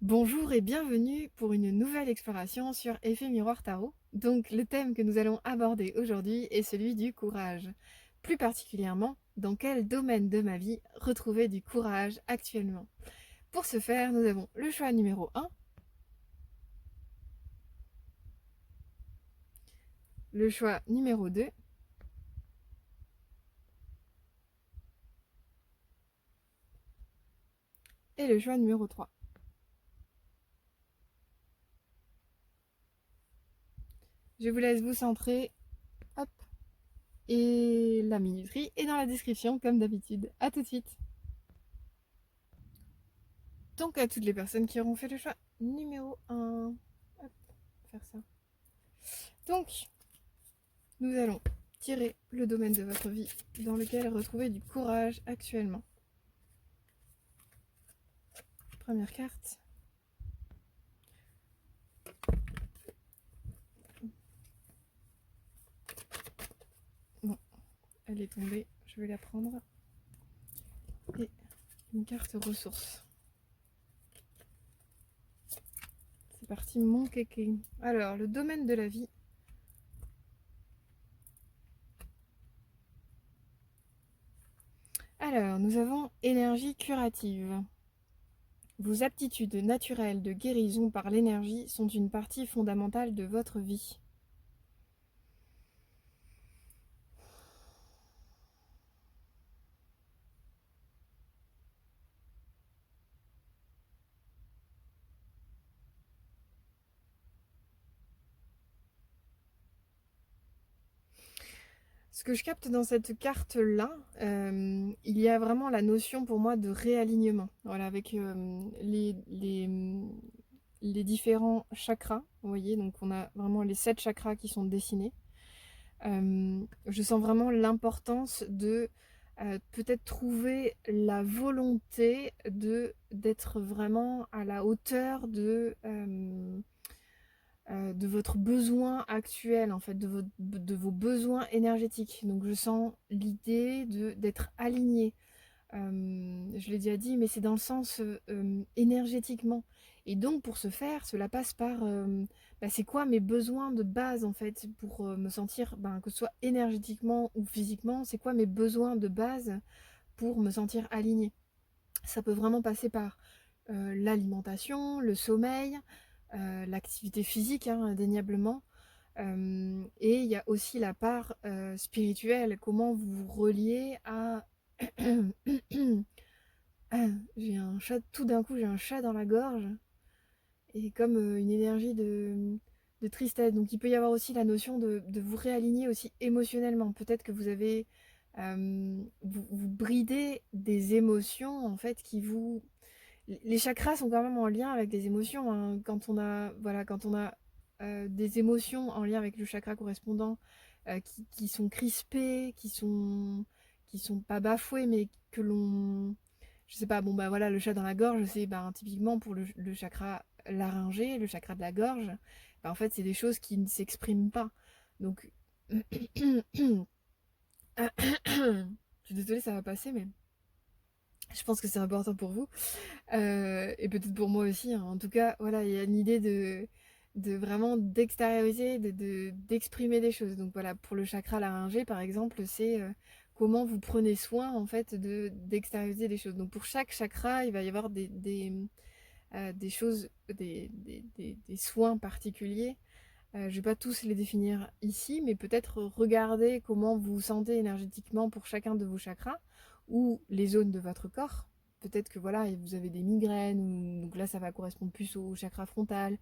Bonjour et bienvenue pour une nouvelle exploration sur Effet Miroir Tarot. Donc le thème que nous allons aborder aujourd'hui est celui du courage. Plus particulièrement, dans quel domaine de ma vie retrouver du courage actuellement? Pour ce faire, nous avons le choix numéro 1, le choix numéro 2 et le choix numéro 3. Je vous laisse vous centrer. Hop. Et la minuterie est dans la description comme d'habitude. A tout de suite. Donc à toutes les personnes qui auront fait le choix numéro 1. Hop, faire ça. Donc, nous allons tirer le domaine de votre vie dans lequel retrouver du courage actuellement. Première carte. Bon, elle est tombée, je vais la prendre. Et une carte ressources. C'est parti, mon kéké. Alors, le domaine de la vie. Alors, nous avons énergie curative. Vos aptitudes naturelles de guérison par l'énergie sont une partie fondamentale de votre vie. Ce que je capte dans cette carte-là, il y a vraiment la notion pour moi de réalignement. Voilà, avec les différents chakras, vous voyez, donc on a vraiment les 7 chakras qui sont dessinés. Je sens vraiment l'importance de peut-être trouver la volonté d'être vraiment à la hauteur de votre besoin actuel, en fait, de vos besoins énergétiques. Donc je sens l'idée d'être aligné. Je l'ai déjà dit, mais c'est dans le sens énergétiquement. Et donc pour ce faire, cela passe par c'est quoi mes besoins de base en fait pour me sentir, que ce soit énergétiquement ou physiquement, c'est quoi mes besoins de base pour me sentir aligné. Ça peut vraiment passer par l'alimentation, le sommeil, l'activité physique, hein, indéniablement. Et il y a aussi la part spirituelle, comment vous vous reliez à... j'ai un chat, tout d'un coup j'ai un chat dans la gorge, et comme une énergie de tristesse. Donc il peut y avoir aussi la notion de vous réaligner aussi émotionnellement. Peut-être que vous avez... vous bridez des émotions en fait qui vous... Les chakras sont quand même en lien avec des émotions, hein. Quand on a des émotions en lien avec le chakra correspondant qui sont crispées, qui sont pas bafouées, mais que l'on... Je sais pas, bon bah voilà, le chat dans la gorge, c'est typiquement pour le chakra laryngé, le chakra de la gorge, en fait c'est des choses qui ne s'expriment pas. Donc, je suis désolée, ça va passer, mais je pense que c'est important pour vous. Et peut-être pour moi aussi, hein. En tout cas, voilà, il y a une idée de vraiment d'extérioriser, d'exprimer des choses. Donc voilà, pour le chakra laryngé, par exemple, c'est comment vous prenez soin, en fait, d'extérioriser des choses. Donc pour chaque chakra, il va y avoir des choses, des soins particuliers. Je ne vais pas tous les définir ici, mais peut-être regarder comment vous vous sentez énergétiquement pour chacun de vos chakras ou les zones de votre corps. Peut-être que voilà, vous avez des migraines, donc là ça va correspondre plus au chakra frontal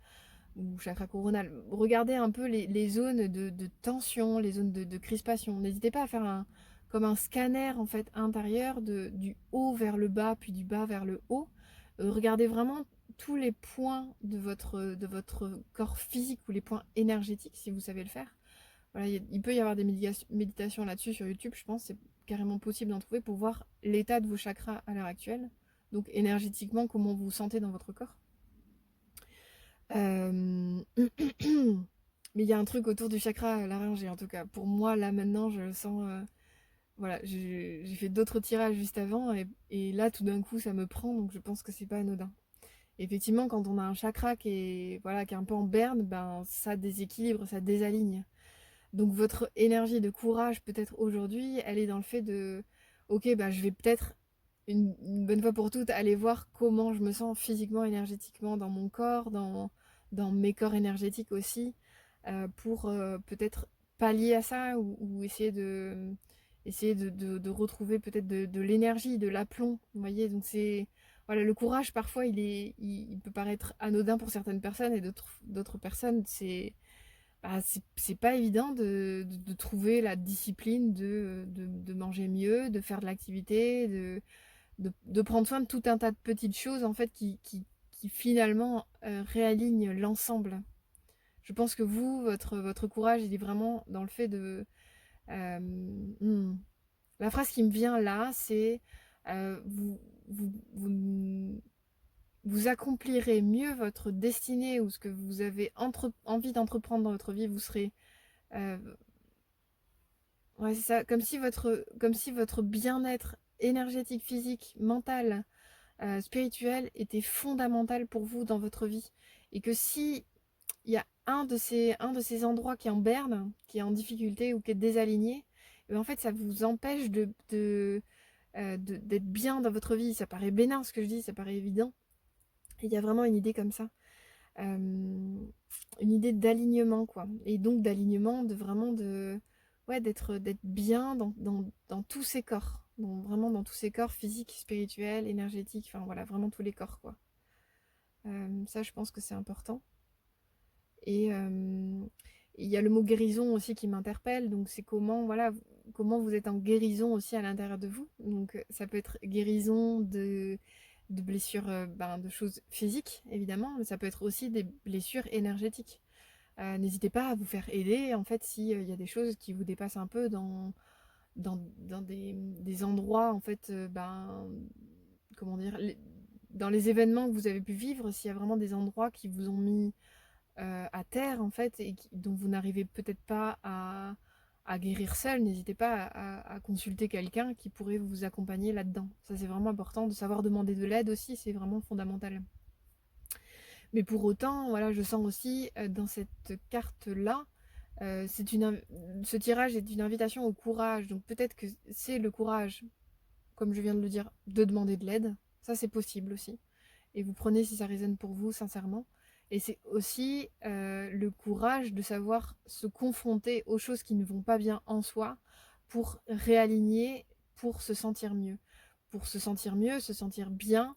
ou chakra coronal. Regardez un peu les zones de tension, les zones de crispation. N'hésitez pas à faire comme un scanner en fait intérieur du haut vers le bas, puis du bas vers le haut. Regardez vraiment tous les points de votre corps physique ou les points énergétiques si vous savez le faire. Voilà, il peut y avoir des méditations là-dessus sur YouTube, je pense, c'est carrément possible d'en trouver pour voir l'état de vos chakras à l'heure actuelle. Donc énergétiquement, comment vous vous sentez dans votre corps. Euh, Mais il y a un truc autour du chakra laryngé en tout cas. Pour moi, là maintenant, je le sens. Voilà, j'ai fait d'autres tirages juste avant et là tout d'un coup ça me prend, donc je pense que c'est pas anodin. Effectivement, quand on a un chakra qui est, voilà, qui est un peu en berne, ben, ça déséquilibre, ça désaligne. Donc votre énergie de courage, peut-être aujourd'hui, elle est dans le fait de, ok, bah, je vais peut-être une bonne fois pour toutes aller voir comment je me sens physiquement, énergétiquement dans mon corps, dans mes corps énergétiques aussi, pour peut-être pallier à ça ou essayer de retrouver peut-être de l'énergie, de l'aplomb. Vous voyez, donc c'est voilà, le courage parfois il peut paraître anodin pour certaines personnes et d'autres personnes c'est bah, c'est pas évident de trouver la discipline de manger mieux, de faire de l'activité, de prendre soin de tout un tas de petites choses en fait qui finalement réalignent l'ensemble. Je pense que vous, votre courage, il est vraiment dans le fait de... euh, hmm. La phrase qui me vient là, c'est vous, vous accomplirez mieux votre destinée ou ce que vous avez envie d'entreprendre dans votre vie, vous serez... euh, ouais, c'est ça, comme si votre bien-être énergétique, physique, mental, spirituel était fondamental pour vous dans votre vie. Et que si il y a un de ces endroits qui est en berne, qui est en difficulté ou qui est désaligné, et en fait, ça vous empêche d'être bien dans votre vie. Ça paraît bénin ce que je dis, ça paraît évident. Et il y a vraiment une idée comme ça. Une idée d'alignement, quoi. Et donc d'alignement, de vraiment de... Ouais, d'être bien dans tous ses corps. Vraiment dans tous ses corps, physiques, spirituels, énergétiques, enfin voilà, vraiment tous les corps, quoi. Ça, je pense que c'est important. Et il y a le mot guérison aussi qui m'interpelle. Donc c'est comment, voilà, comment vous êtes en guérison aussi à l'intérieur de vous. Donc ça peut être guérison de blessures, ben, de choses physiques, évidemment, mais ça peut être aussi des blessures énergétiques. N'hésitez pas à vous faire aider, en fait, s'il y a des choses qui vous dépassent un peu dans des endroits, en fait, ben, comment dire, dans les événements que vous avez pu vivre, s'il y a vraiment des endroits qui vous ont mis à terre en fait et dont vous n'arrivez peut-être pas à guérir seul, n'hésitez pas à consulter quelqu'un qui pourrait vous accompagner là-dedans. Ça c'est vraiment important de savoir demander de l'aide aussi, c'est vraiment fondamental. Mais pour autant, voilà, je sens aussi dans cette carte-là, ce tirage est une invitation au courage. Donc peut-être que c'est le courage, comme je viens de le dire, de demander de l'aide. Ça c'est possible aussi. Et vous prenez si ça résonne pour vous sincèrement. Et c'est aussi le courage de savoir se confronter aux choses qui ne vont pas bien en soi pour réaligner, pour se sentir mieux. Pour se sentir mieux, se sentir bien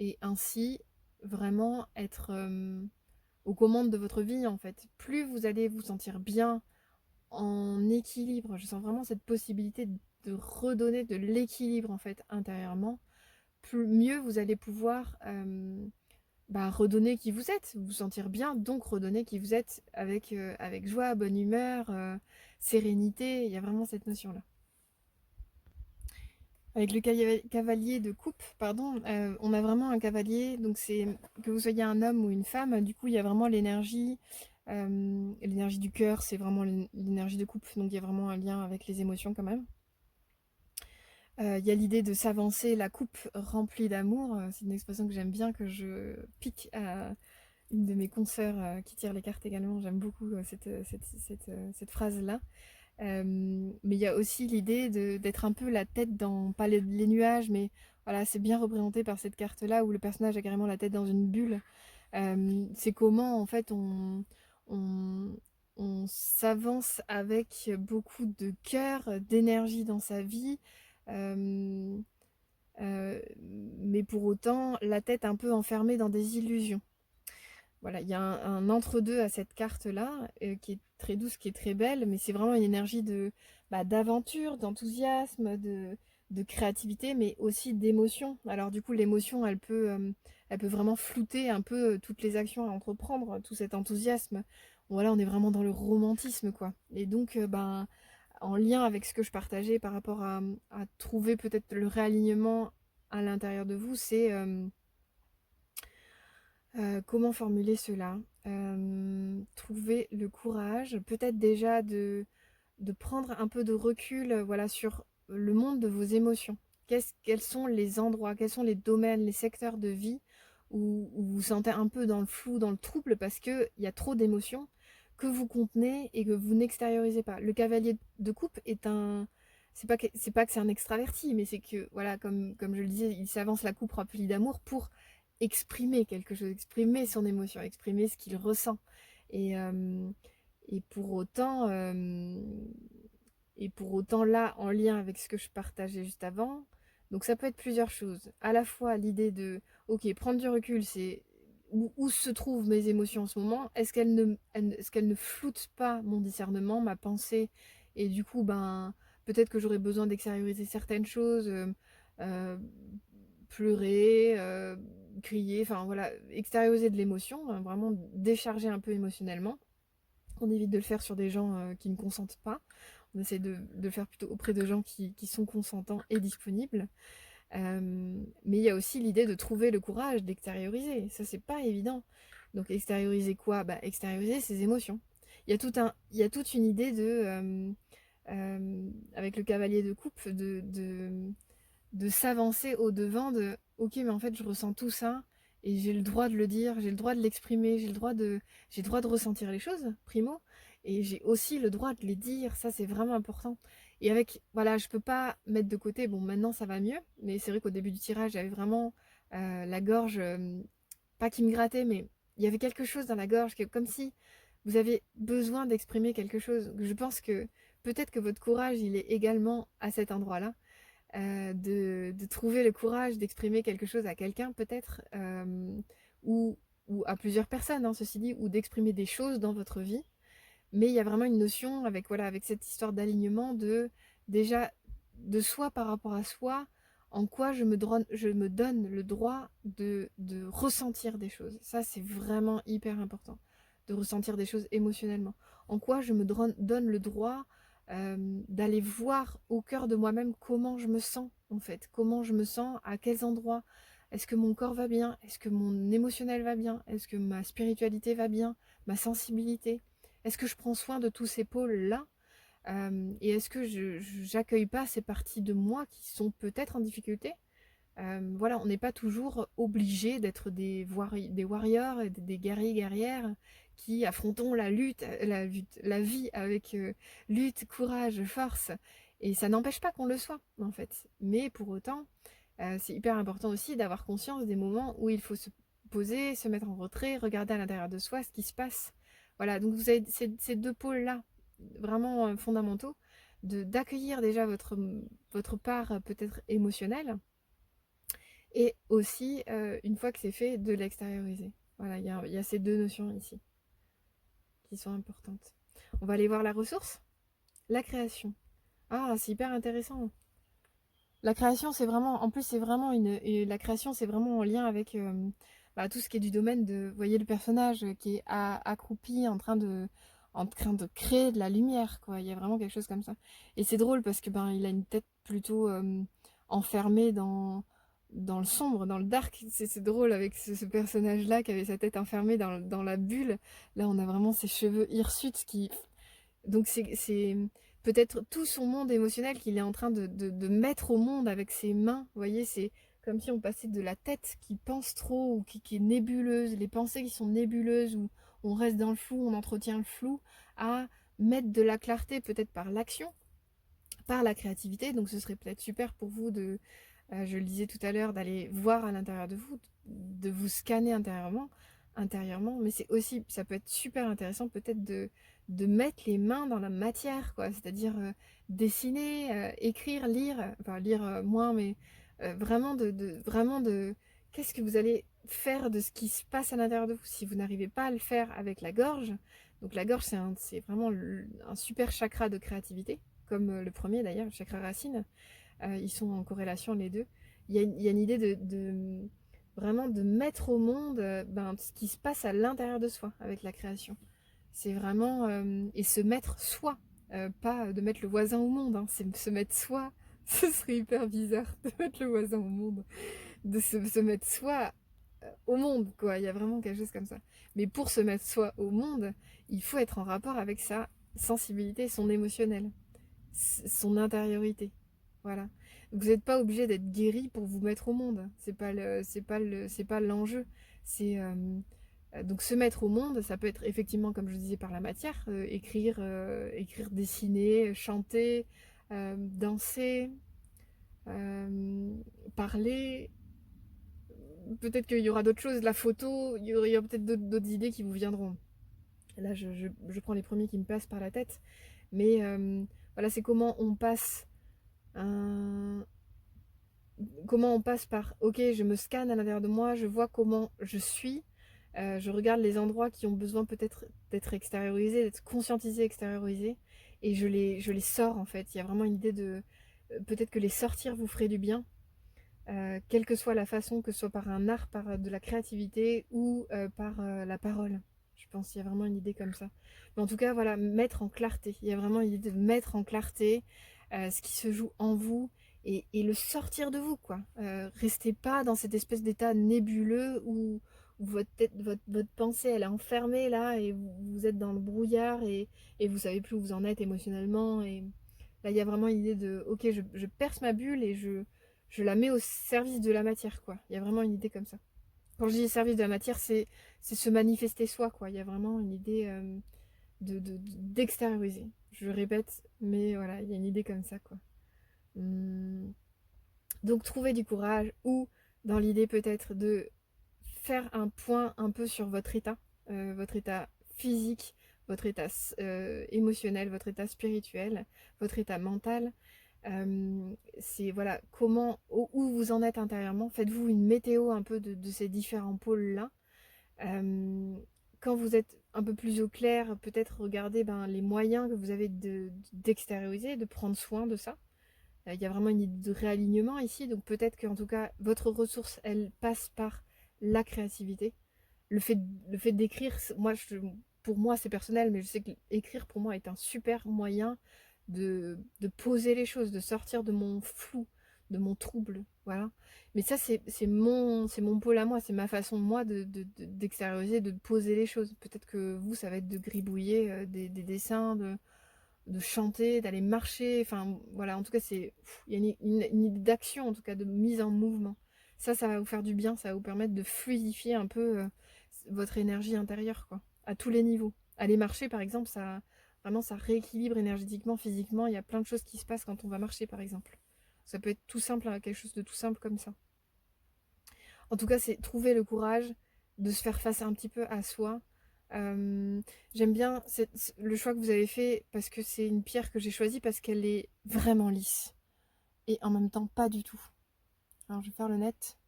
et ainsi vraiment être aux commandes de votre vie en fait. Plus vous allez vous sentir bien, en équilibre, je sens vraiment cette possibilité de redonner de l'équilibre en fait intérieurement, plus mieux vous allez pouvoir bah, redonner qui vous êtes, vous sentir bien, donc redonner qui vous êtes avec joie, bonne humeur, sérénité, il y a vraiment cette notion-là. Avec le cavalier de coupe, pardon, on a vraiment un cavalier, donc c'est que vous soyez un homme ou une femme, du coup il y a vraiment l'énergie du cœur, c'est vraiment l'énergie de coupe, donc il y a vraiment un lien avec les émotions quand même. Il y a l'idée de s'avancer, la coupe remplie d'amour, c'est une expression que j'aime bien, que je pique à une de mes consoeurs qui tire les cartes également, j'aime beaucoup cette phrase-là. Mais il y a aussi l'idée d'être un peu la tête dans, pas les nuages, mais voilà, c'est bien représenté par cette carte-là où le personnage a carrément la tête dans une bulle. C'est comment en fait on, on s'avance avec beaucoup de cœur, d'énergie dans sa vie, euh, euh, mais pour autant la tête un peu enfermée dans des illusions. Voilà, il y a un entre-deux à cette carte-là, qui est très douce, qui est très belle, mais c'est vraiment une énergie bah, d'aventure, d'enthousiasme, de créativité, mais aussi d'émotion. Alors du coup, l'émotion, elle peut vraiment flouter un peu toutes les actions à entreprendre, tout cet enthousiasme. Voilà, on est vraiment dans le romantisme, quoi. Et donc, ben, en lien avec ce que je partageais par rapport à trouver peut-être le réalignement à l'intérieur de vous, c'est... comment formuler cela? Trouver le courage, peut-être déjà de prendre un peu de recul, voilà, sur le monde de vos émotions. Quels sont les endroits, quels sont les domaines, les secteurs de vie où vous vous sentez un peu dans le flou, dans le trouble, parce qu'il y a trop d'émotions que vous contenez et que vous n'extériorisez pas. Le cavalier de coupe est un... C'est pas que c'est un extraverti, mais c'est que, voilà, comme je le disais, il s'avance la coupe remplie d'amour pour exprimer quelque chose, exprimer son émotion, exprimer ce qu'il ressent. Et, euh, et pour autant, là, en lien avec ce que je partageais juste avant, donc ça peut être plusieurs choses. À la fois l'idée de, ok, prendre du recul, c'est où se trouvent mes émotions en ce moment? Est-ce qu'elles ne floutent pas mon discernement, ma pensée? Et du coup, ben, peut-être que j'aurais besoin d'extérioriser certaines choses, euh, pleurer, crier, enfin voilà, extérioriser de l'émotion, hein, vraiment décharger un peu émotionnellement. On évite de le faire sur des gens qui ne consentent pas. On essaie de le faire plutôt auprès de gens qui sont consentants et disponibles. Mais il y a aussi l'idée de trouver le courage d'extérioriser. Ça, c'est pas évident. Donc, extérioriser quoi? Bah, extérioriser ses émotions. Il y a toute une idée avec le cavalier de coupe, de s'avancer au devant de ok, mais en fait je ressens tout ça et j'ai le droit de le dire, j'ai le droit de l'exprimer, j'ai le droit de ressentir les choses, primo, et j'ai aussi le droit de les dire. Ça, c'est vraiment important. Et avec, voilà, je peux pas mettre de côté, bon, maintenant ça va mieux, mais c'est vrai qu'au début du tirage, j'avais vraiment la gorge, pas qui me grattait, mais il y avait quelque chose dans la gorge, comme si vous avez besoin d'exprimer quelque chose. Je pense que peut-être que votre courage, il est également à cet endroit-là, de trouver le courage d'exprimer quelque chose à quelqu'un peut-être, ou, ou à plusieurs personnes, hein, ceci dit, ou d'exprimer des choses dans votre vie. Mais il y a vraiment une notion avec, voilà, avec cette histoire d'alignement de déjà de soi par rapport à soi, en quoi je me donne le droit de ressentir des choses. Ça, c'est vraiment hyper important, de ressentir des choses émotionnellement. En quoi je me donne le droit d'aller voir au cœur de moi-même comment je me sens, en fait. Comment je me sens, à quels endroits. Est-ce que mon corps va bien? Est-ce que mon émotionnel va bien? Est-ce que ma spiritualité va bien? Ma sensibilité? Est-ce que je prends soin de tous ces pôles-là? Et est-ce que j'accueille pas ces parties de moi qui sont peut-être en difficulté? Voilà, on n'est pas toujours obligé d'être des warriors, et des guerriers guerrières qui affrontons la vie avec lutte, courage, force. Et ça n'empêche pas qu'on le soit, en fait. Mais pour autant, c'est hyper important aussi d'avoir conscience des moments où il faut se poser, se mettre en retrait, regarder à l'intérieur de soi ce qui se passe. Voilà, donc vous avez ces deux pôles-là, vraiment fondamentaux, d'accueillir déjà votre part peut-être émotionnelle, et aussi, une fois que c'est fait, de l'extérioriser. Voilà, il y a ces deux notions ici qui sont importantes. On va aller voir la ressource, la création. Ah, c'est hyper intéressant. La création, c'est vraiment, en plus, c'est vraiment la création, c'est vraiment en lien avec bah, tout ce qui est du domaine de, vous voyez le personnage qui est accroupi en train de créer de la lumière, quoi. Il y a vraiment quelque chose comme ça. Et c'est drôle parce que ben, il a une tête plutôt enfermée dans le sombre, dans le dark. C'est drôle avec ce personnage-là qui avait sa tête enfermée dans la bulle. Là, on a vraiment ses cheveux hirsutes qui, donc c'est peut-être tout son monde émotionnel qu'il est en train de mettre au monde avec ses mains. Vous voyez, c'est comme si on passait de la tête qui pense trop ou qui est nébuleuse, les pensées qui sont nébuleuses, où on reste dans le flou, on entretient le flou, à mettre de la clarté peut-être par l'action, par la créativité. Donc ce serait peut-être super pour vous de, je le disais tout à l'heure, d'aller voir à l'intérieur de vous, de vous scanner intérieurement, mais c'est aussi, ça peut être super intéressant peut-être de mettre les mains dans la matière, quoi, c'est-à-dire dessiner, écrire, lire, enfin lire moins, mais vraiment de, qu'est-ce que vous allez faire de ce qui se passe à l'intérieur de vous si vous n'arrivez pas à le faire avec la gorge. Donc la gorge, c'est vraiment un super chakra de créativité, comme le premier d'ailleurs, le chakra racine. Ils sont en corrélation les deux. Il y a une idée vraiment de mettre au monde ben, ce qui se passe à l'intérieur de soi avec la création. C'est vraiment et se mettre soi, pas de mettre le voisin au monde, hein, c'est se mettre soi. Ce serait hyper bizarre de mettre le voisin au monde, de se mettre soi au monde, quoi. Il y a vraiment quelque chose comme ça. Mais pour se mettre soi au monde, il faut être en rapport avec sa sensibilité, son émotionnel, son intériorité. Voilà. Vous n'êtes pas obligé d'être guéri pour vous mettre au monde. C'est pas l'enjeu. C'est donc se mettre au monde, ça peut être effectivement, comme je disais, par la matière, écrire, dessiner, chanter, danser, euh, parler. Peut-être qu'il y aura d'autres choses, la photo, il y aura peut-être d'autres idées qui vous viendront. Là, je prends les premiers qui me passent par la tête. Mais voilà, c'est un, comment on passe par, ok, je me scanne à l'intérieur de moi, je vois comment je suis, je regarde les endroits qui ont besoin peut-être d'être extériorisés, d'être conscientisés, extériorisés, et je les sors en fait. Il y a vraiment une idée de, peut-être que les sortir vous ferait du bien, quelle que soit la façon, que ce soit par un art, par de la créativité ou par la parole. Je pense qu'il y a vraiment une idée comme ça. Mais en tout cas, voilà, mettre en clarté. Il y a vraiment une idée de mettre en clarté ce qui se joue en vous et le sortir de vous, quoi. Restez pas dans cette espèce d'état nébuleux où votre tête, votre pensée, elle est enfermée là et vous êtes dans le brouillard et vous savez plus où vous en êtes émotionnellement. Et là, il y a vraiment une idée de, ok, je perce ma bulle et je la mets au service de la matière, quoi. Il y a vraiment une idée comme ça. Quand je dis service de la matière, c'est se manifester soi, quoi. Il y a vraiment une idée d'extérioriser. Je répète, mais voilà, il y a une idée comme ça, quoi. Hum, Donc trouver du courage ou dans l'idée peut-être de faire un point un peu sur votre état physique, votre état émotionnel, votre état spirituel, votre état mental. C'est voilà comment où vous en êtes intérieurement. Faites-vous une météo un peu de ces différents pôles-là. Euh, Quand vous êtes un peu plus au clair, peut-être regardez ben, les moyens que vous avez d'extérioriser, de prendre soin de ça. Il y a vraiment une idée de réalignement ici, donc peut-être qu'en tout cas, votre ressource, elle passe par la créativité. Le fait, le fait d'écrire, pour moi, c'est personnel, mais je sais que écrire, pour moi, est un super moyen de poser les choses, de sortir de mon flou, de mon trouble. Voilà. Mais ça, c'est mon pôle à moi, c'est ma façon, moi, d'extérioriser, de poser les choses. Peut-être que vous, ça va être de gribouiller des dessins, de chanter, d'aller marcher. Enfin, voilà, en tout cas, il y a une idée d'action, en tout cas, de mise en mouvement. Ça va vous faire du bien, ça va vous permettre de fluidifier un peu votre énergie intérieure, quoi, à tous les niveaux. Aller marcher, par exemple, vraiment, ça rééquilibre énergétiquement, physiquement. Il y a plein de choses qui se passent quand on va marcher, par exemple. Ça peut être tout simple, hein, quelque chose de tout simple comme ça. En tout cas, c'est trouver le courage de se faire face un petit peu à soi. J'aime bien le choix que vous avez fait parce que c'est une pierre que j'ai choisie parce qu'elle est vraiment lisse et en même temps pas du tout. Alors je vais faire le net.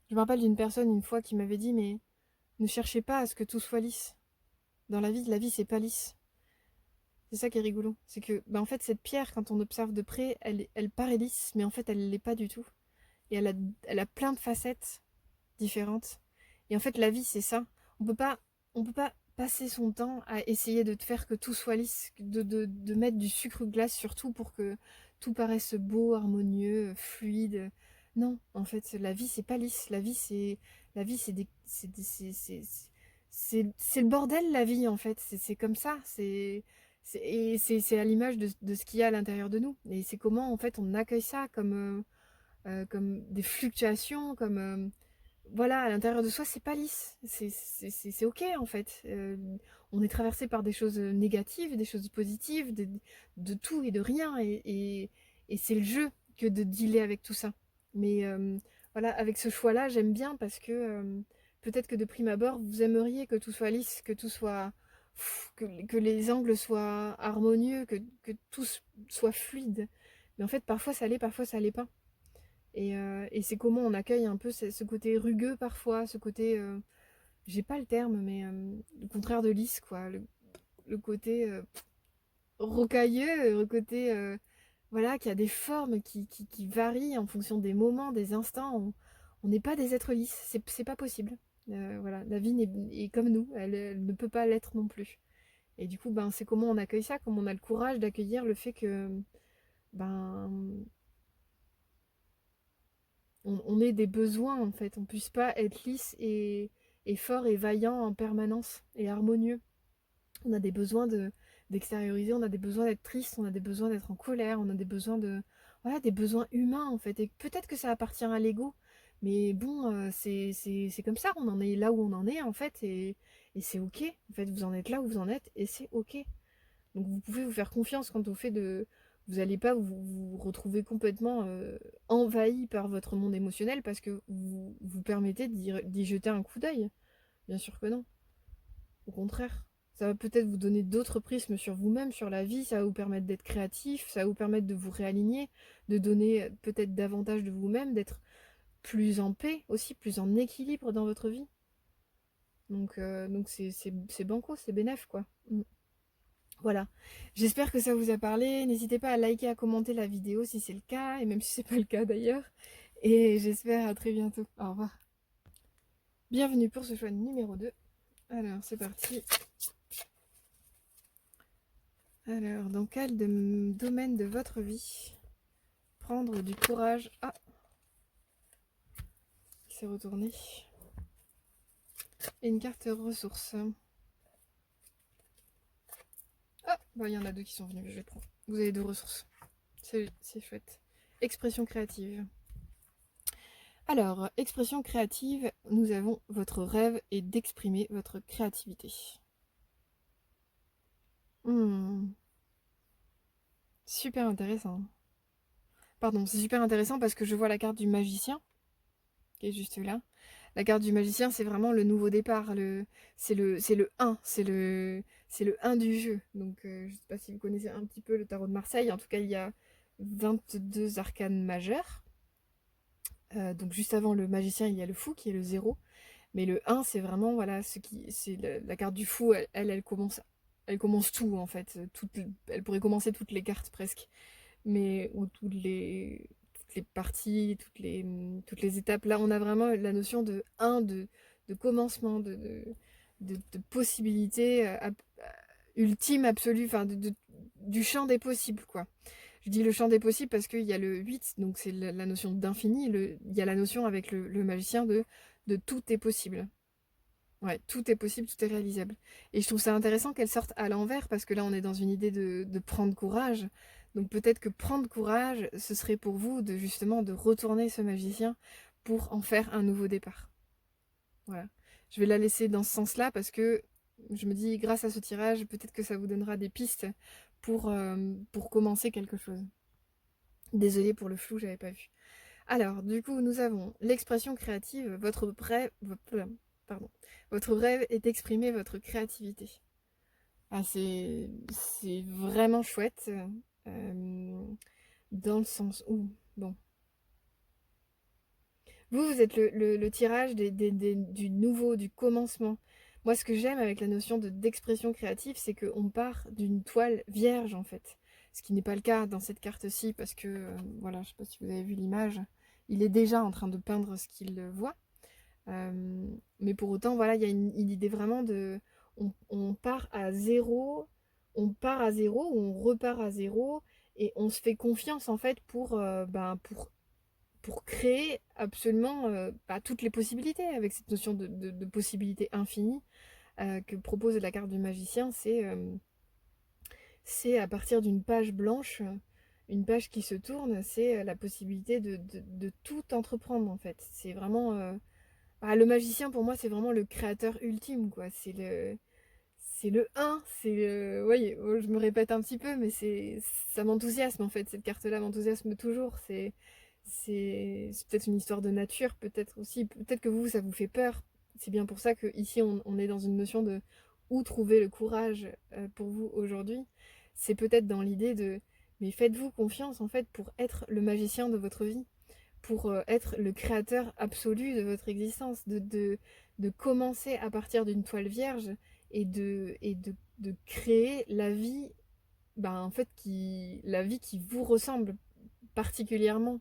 Je me rappelle d'une personne une fois qui m'avait dit mais ne cherchez pas à ce que tout soit lisse. Dans la vie c'est pas lisse. C'est ça qui est rigolo. C'est que en fait cette pierre quand on observe de près, elle paraît lisse mais en fait elle l'est pas du tout. Et elle a plein de facettes différentes. Et en fait, la vie, c'est ça. On peut pas passer son temps à essayer de te faire que tout soit lisse, de mettre du sucre glace sur tout pour que tout paraisse beau, harmonieux, fluide. Non, en fait, la vie, c'est pas lisse. La vie, c'est le bordel, la vie, en fait. C'est comme ça. C'est à l'image de ce qu'il y a à l'intérieur de nous. Et c'est comment, en fait, on accueille ça comme des fluctuations, voilà, à l'intérieur de soi, c'est pas lisse. C'est ok en fait. On est traversé par des choses négatives, des choses positives, de tout et de rien. Et c'est le jeu que de dealer avec tout ça. Mais voilà, avec ce choix-là, j'aime bien parce que peut-être que de prime abord, vous aimeriez que tout soit lisse, que tout soit. Que les angles soient harmonieux, que tout soit fluide. Mais en fait, parfois ça l'est, parfois ça l'est pas. Et c'est comment on accueille un peu ce côté rugueux parfois, ce côté, j'ai pas le terme, mais le contraire de lisse, quoi. Le côté rocailleux, le côté, voilà, qui a des formes qui varient en fonction des moments, des instants. On n'est pas des êtres lisses, c'est pas possible. Voilà, la vie est comme nous, elle ne peut pas l'être non plus. Et du coup, ben, c'est comment on accueille ça, comment on a le courage d'accueillir le fait que, ben, on ait des besoins en fait, on puisse pas être lisse et fort et vaillant en permanence et harmonieux. On a des besoins d'extérioriser, on a des besoins d'être triste, on a des besoins d'être en colère, on a des besoins de... Voilà, des besoins humains en fait. Et peut-être que ça appartient à l'ego, mais bon, c'est comme ça, on en est là où on en est en fait, et c'est ok. En fait, vous en êtes là où vous en êtes, et c'est ok. Donc vous pouvez vous faire confiance quant au fait de... Vous n'allez pas vous retrouver complètement envahi par votre monde émotionnel parce que vous vous permettez d'y jeter un coup d'œil. Bien sûr que non. Au contraire. Ça va peut-être vous donner d'autres prismes sur vous-même, sur la vie, ça va vous permettre d'être créatif, ça va vous permettre de vous réaligner, de donner peut-être davantage de vous-même, d'être plus en paix aussi, plus en équilibre dans votre vie. Donc c'est banco, c'est bénef quoi. Mm. Voilà, j'espère que ça vous a parlé. N'hésitez pas à liker, à commenter la vidéo si c'est le cas, et même si c'est pas le cas d'ailleurs. Et j'espère à très bientôt. Au revoir. Bienvenue pour ce choix numéro 2. Alors, c'est parti. Alors, dans quel domaine de votre vie prendre du courage? Ah, il s'est retourné. Et une carte ressources. Ah, bah il y en a deux qui sont venus, je vais prendre. Vous avez deux ressources. C'est chouette. Expression créative. Alors, expression créative, nous avons votre rêve et d'exprimer votre créativité. Super intéressant. Pardon, c'est super intéressant parce que je vois la carte du magicien, qui est juste là. La carte du magicien, c'est vraiment le nouveau départ. C'est le 1, c'est le 1 du jeu. Donc, je ne sais pas si vous connaissez un petit peu le tarot de Marseille. En tout cas, il y a 22 arcanes majeures. Donc, juste avant le magicien, il y a le fou qui est le 0. Mais le 1, c'est vraiment, voilà, c'est la carte du fou. Elle commence tout, en fait. Elle pourrait commencer toutes les cartes presque. Mais ou toutes les parties, toutes les étapes. Là, on a vraiment la notion de 1, de commencement, de possibilité ultime, absolue, enfin, du champ des possibles, quoi. Je dis le champ des possibles parce qu'il y a le 8, donc c'est la notion d'infini, il y a la notion avec le magicien de tout est possible. Ouais, tout est possible, tout est réalisable. Et je trouve ça intéressant qu'elle sorte à l'envers, parce que là, on est dans une idée de prendre courage. Donc peut-être que prendre courage, ce serait pour vous de justement de retourner ce magicien pour en faire un nouveau départ. Voilà. Je vais la laisser dans ce sens-là, parce que je me dis, grâce à ce tirage, peut-être que ça vous donnera des pistes pour commencer quelque chose. Désolée pour le flou, j'avais pas vu. Alors, du coup, nous avons l'expression créative. Votre rêve est d'exprimer votre créativité. Ah, c'est vraiment chouette. Dans le sens où, bon, vous êtes le tirage du nouveau, du commencement. Moi, ce que j'aime avec la notion d'expression créative, c'est qu'on part d'une toile vierge, en fait. Ce qui n'est pas le cas dans cette carte-ci, parce que, voilà, je ne sais pas si vous avez vu l'image, il est déjà en train de peindre ce qu'il voit. Mais pour autant, voilà, il y a une idée vraiment de... On part à zéro, ou on repart à zéro, et on se fait confiance, en fait, pour créer absolument toutes les possibilités, avec cette notion de possibilité infinie que propose la carte du magicien. C'est à partir d'une page blanche, une page qui se tourne, c'est la possibilité de tout entreprendre, en fait. C'est vraiment... le magicien, pour moi, c'est vraiment le créateur ultime, quoi. C'est le 1, c'est le... Oui, je me répète un petit peu, mais ça m'enthousiasme, en fait. Cette carte-là m'enthousiasme toujours. C'est peut-être une histoire de nature, peut-être aussi. Peut-être que vous, ça vous fait peur. C'est bien pour ça qu'ici, on est dans une notion de où trouver le courage pour vous aujourd'hui. C'est peut-être dans l'idée de... Mais faites-vous confiance, en fait, pour être le magicien de votre vie, pour être le créateur absolu de votre existence, de commencer à partir d'une toile vierge et de créer la vie, en fait, la vie qui vous ressemble particulièrement.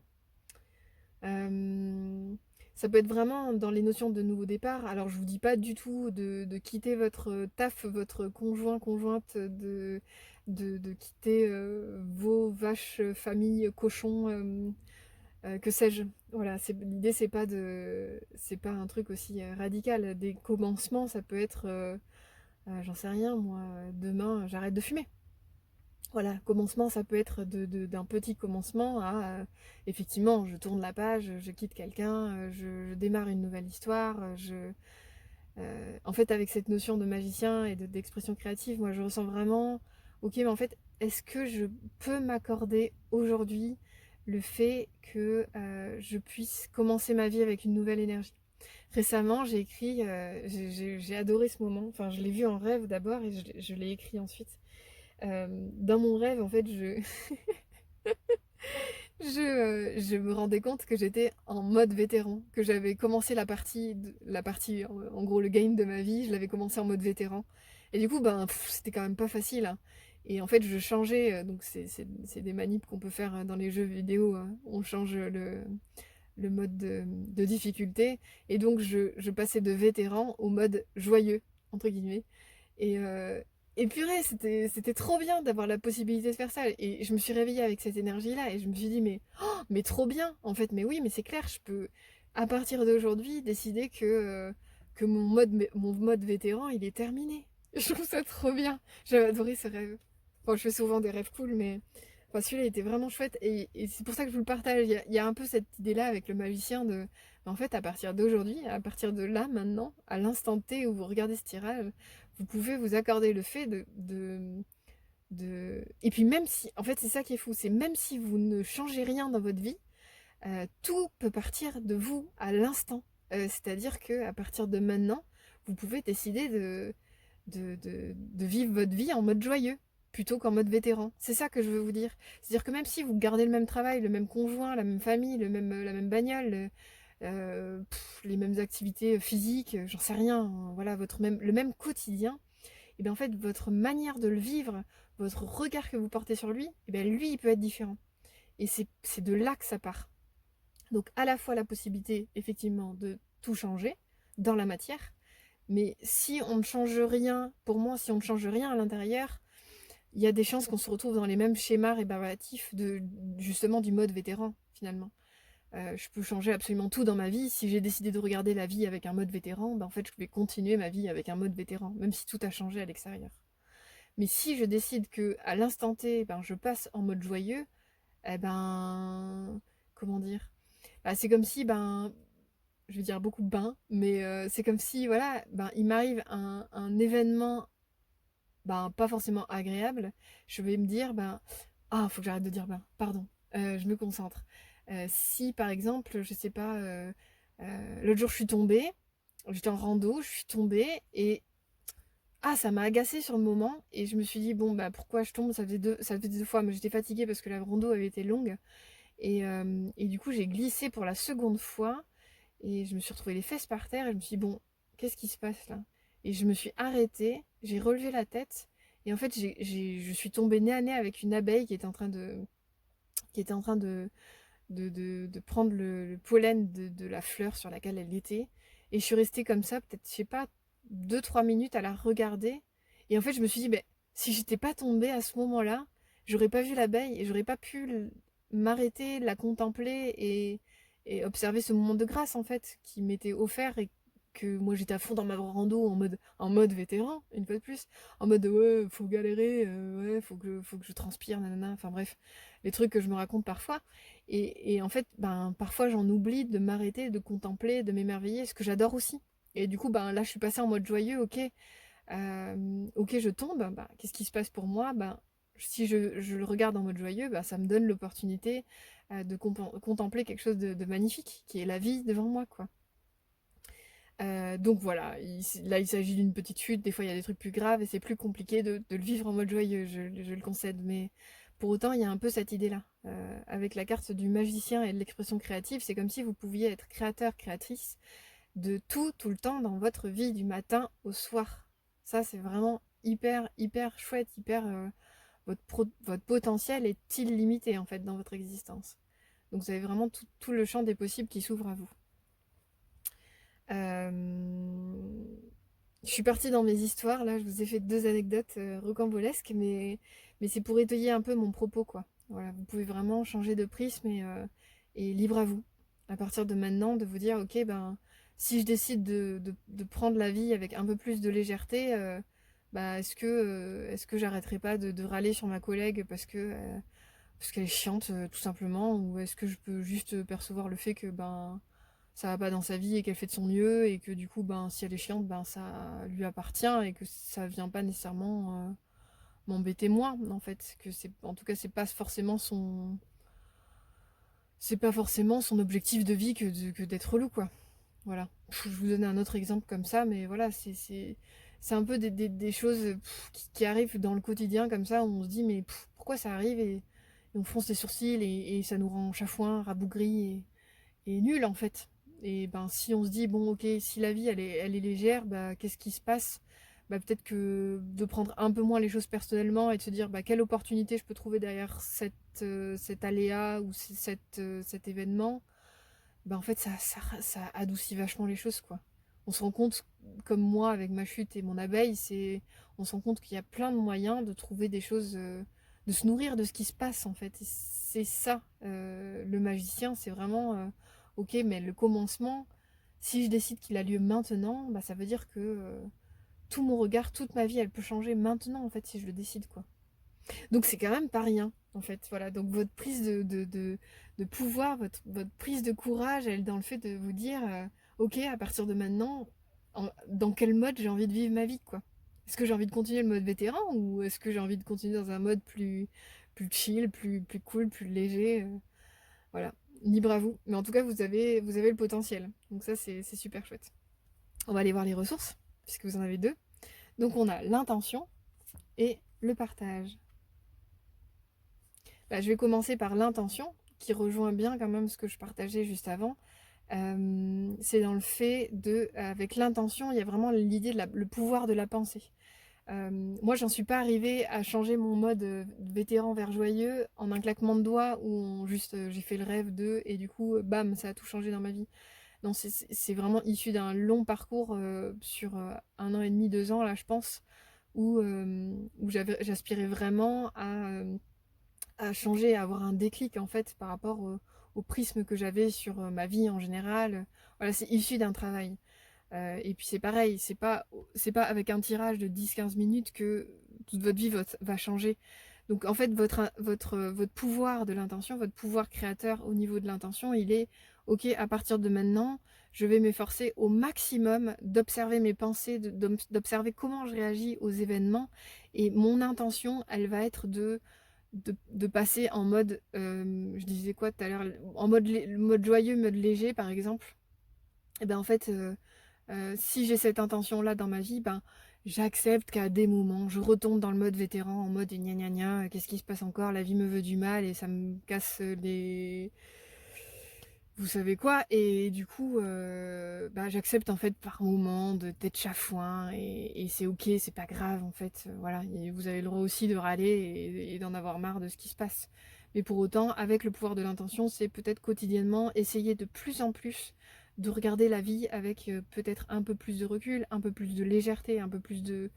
Ça peut être vraiment dans les notions de nouveau départ. Alors, je vous dis pas du tout de quitter votre taf, votre conjoint, conjointe, de quitter vos vaches, familles, cochons, que sais-je. Voilà, l'idée, c'est pas un truc aussi radical. Des commencements, ça peut être, j'en sais rien, moi, demain, j'arrête de fumer. Voilà, commencement, ça peut être d'un petit commencement à, effectivement, je tourne la page, je quitte quelqu'un, je démarre une nouvelle histoire, en fait, avec cette notion de magicien et d'expression créative, moi, je ressens vraiment, ok, mais en fait, est-ce que je peux m'accorder aujourd'hui le fait que je puisse commencer ma vie avec une nouvelle énergie? Récemment, j'ai écrit, j'ai adoré ce moment, enfin, je l'ai vu en rêve d'abord et je l'ai écrit ensuite. Dans mon rêve, en fait, je me rendais compte que j'étais en mode vétéran, que j'avais commencé en gros le game de ma vie, je l'avais commencé en mode vétéran. Et du coup, ben, c'était quand même pas facile, hein. Et en fait, je changeais, donc c'est des manips qu'on peut faire dans les jeux vidéo, hein. On change le mode de difficulté. Et donc, je passais de vétéran au mode joyeux, entre guillemets. Et, euh, et purée, c'était trop bien d'avoir la possibilité de faire ça. Et je me suis réveillée avec cette énergie-là et je me suis dit, mais trop bien, en fait. Mais oui, mais c'est clair, je peux, à partir d'aujourd'hui, décider que mon mode vétéran, il est terminé. Je trouve ça trop bien. J'avais adoré ce rêve. Bon, je fais souvent des rêves cool, mais enfin, celui-là était vraiment chouette. Et c'est pour ça que je vous le partage. Il y a un peu cette idée-là avec le magicien de, en fait, à partir d'aujourd'hui, à partir de là, maintenant, à l'instant T où vous regardez ce tirage, vous pouvez vous accorder le fait Et puis même si, en fait c'est ça qui est fou, c'est même si vous ne changez rien dans votre vie, tout peut partir de vous à l'instant. C'est-à-dire que à partir de maintenant, vous pouvez décider de vivre votre vie en mode joyeux plutôt qu'en mode vétéran. C'est ça que je veux vous dire. C'est-à-dire que même si vous gardez le même travail, le même conjoint, la même famille, la même bagnole, les mêmes activités physiques, j'en sais rien, hein, voilà, le même quotidien, et bien en fait, votre manière de le vivre, votre regard que vous portez sur lui, et bien lui, il peut être différent. Et c'est de là que ça part. Donc à la fois la possibilité, effectivement, de tout changer dans la matière, mais si on ne change rien, pour moi, si on ne change rien à l'intérieur, il y a des chances qu'on se retrouve dans les mêmes schémas rébarbatifs justement du mode vétéran, finalement. Je peux changer absolument tout dans ma vie. Si j'ai décidé de regarder la vie avec un mode vétéran, ben en fait, je vais continuer ma vie avec un mode vétéran, même si tout a changé à l'extérieur. Mais si je décide que à l'instant T, ben, je passe en mode joyeux, eh ben, comment dire? Bah, c'est comme si, ben, je vais dire beaucoup mais c'est comme si, voilà, ben, il m'arrive un événement, ben, pas forcément agréable. Je vais me dire, ben, ah, faut que j'arrête de dire ben, pardon, je me concentre. Si par exemple, je sais pas, l'autre jour je suis tombée, j'étais en rando, je suis tombée et ah, ça m'a agacée sur le moment et je me suis dit bon bah pourquoi je tombe? Ça faisait deux fois, mais j'étais fatiguée parce que la rando avait été longue et du coup j'ai glissé pour la seconde fois et je me suis retrouvée les fesses par terre et je me suis dit bon qu'est-ce qui se passe là? Et je me suis arrêtée, j'ai relevé la tête et en fait je suis tombée nez à nez avec une abeille qui était en train de prendre le pollen de la fleur sur laquelle elle était. Et je suis restée comme ça, peut-être, je sais pas, 2 3 minutes à la regarder. Et en fait, je me suis dit, ben, si j'étais pas tombée à ce moment-là, j'aurais pas vu l'abeille et j'aurais pas pu m'arrêter, la contempler et observer ce moment de grâce, en fait, qui m'était offert et que moi j'étais à fond dans ma rando en mode vétéran, une fois de plus, en mode ouais, faut galérer, ouais, faut que je transpire, nanana, enfin bref, les trucs que je me raconte parfois. Et en fait, ben, parfois j'en oublie de m'arrêter, de contempler, de m'émerveiller, ce que j'adore aussi. Et du coup, ben, là, je suis passée en mode joyeux, ok, ok, je tombe, ben, qu'est-ce qui se passe pour moi? Ben, si je le regarde en mode joyeux, ben, ça me donne l'opportunité de contempler quelque chose de magnifique, qui est la vie devant moi, quoi. Donc voilà, là il s'agit d'une petite chute, des fois il y a des trucs plus graves et c'est plus compliqué de le vivre en mode joyeux, je le concède, mais pour autant il y a un peu cette idée-là. Avec la carte du magicien et de l'expression créative, c'est comme si vous pouviez être créateur, créatrice de tout le temps dans votre vie, du matin au soir. Ça c'est vraiment hyper, hyper chouette, votre potentiel est illimité en fait dans votre existence. Donc vous avez vraiment tout le champ des possibles qui s'ouvre à vous. Euh, Je suis partie dans mes histoires, là, je vous ai fait deux anecdotes rocambolesques, mais c'est pour étayer un peu mon propos, quoi. Voilà, vous pouvez vraiment changer de prisme et libre à vous. À partir de maintenant, de vous dire, ok, ben, si je décide de prendre la vie avec un peu plus de légèreté, bah, est-ce que j'arrêterai pas de râler sur ma collègue parce qu'elle est chiante, tout simplement, ou est-ce que je peux juste percevoir le fait que ben ça va pas dans sa vie et qu'elle fait de son mieux et que du coup ben si elle est chiante ben ça lui appartient et que ça vient pas nécessairement m'embêter moi en fait, que c'est en tout cas c'est pas forcément son objectif de vie que d'être relou quoi. Voilà. Je vous donne un autre exemple comme ça, mais voilà, c'est un peu des choses qui arrivent dans le quotidien comme ça, où on se dit mais pourquoi ça arrive et on fronce les sourcils et ça nous rend chafouin, rabougri et nul en fait. Et ben si on se dit bon ok, si la vie elle est légère, bah qu'est-ce qui se passe? Bah peut-être que de prendre un peu moins les choses personnellement et de se dire bah quelle opportunité je peux trouver derrière cet aléa ou cet événement, bah en fait ça adoucit vachement les choses quoi. On se rend compte, comme moi avec ma chute et mon abeille, on se rend compte qu'il y a plein de moyens de trouver des choses, de se nourrir de ce qui se passe en fait. Et c'est ça, le magicien, c'est vraiment, ok, mais le commencement, si je décide qu'il a lieu maintenant, bah ça veut dire que tout mon regard, toute ma vie, elle peut changer maintenant en fait si je le décide quoi. Donc c'est quand même pas rien, en fait. Voilà, donc votre prise de pouvoir, votre prise de courage, elle est dans le fait de vous dire, ok, à partir de maintenant, dans quel mode j'ai envie de vivre ma vie, quoi. Est-ce que j'ai envie de continuer le mode vétéran ou est-ce que j'ai envie de continuer dans un mode plus chill, plus cool, plus léger voilà, libre à vous. Mais en tout cas, vous avez le potentiel. Donc ça, c'est super chouette. On va aller voir les ressources, puisque vous en avez deux. Donc on a l'intention et le partage. Bah, je vais commencer par l'intention, qui rejoint bien quand même ce que je partageais juste avant. C'est dans le fait de, avec l'intention, il y a vraiment l'idée de le pouvoir de la pensée. Moi, j'en suis pas arrivée à changer mon mode vétéran vers joyeux en un claquement de doigts où juste j'ai fait le rêve de et du coup, bam, ça a tout changé dans ma vie. Non, c'est vraiment issu d'un long parcours sur 1 an et demi, 2 ans là, je pense, où j'aspirais vraiment à changer, à avoir un déclic en fait par rapport au prisme que j'avais sur ma vie en général. Voilà, c'est issu d'un travail. Et puis c'est pareil, c'est pas avec un tirage de 10-15 minutes que toute votre vie va changer. Donc en fait, votre pouvoir de l'intention, votre pouvoir créateur au niveau de l'intention, il est, ok, à partir de maintenant, je vais m'efforcer au maximum d'observer mes pensées, d'observer comment je réagis aux événements. Et mon intention, elle va être de passer en mode, je disais quoi tout à l'heure, en mode joyeux, mode léger par exemple. Et ben en fait, si j'ai cette intention-là dans ma vie, ben j'accepte qu'à des moments, je retombe dans le mode vétéran, en mode gna gna gna, qu'est-ce qui se passe encore? La vie me veut du mal et ça me casse les... Vous savez quoi? Et du coup, bah, j'accepte en fait par moment d'être chafouin et c'est ok, c'est pas grave en fait. Voilà, et vous avez le droit aussi de râler et d'en avoir marre de ce qui se passe. Mais pour autant, avec le pouvoir de l'intention, c'est peut-être quotidiennement essayer de plus en plus de regarder la vie avec peut-être un peu plus de recul, un peu plus de légèreté, un peu plus de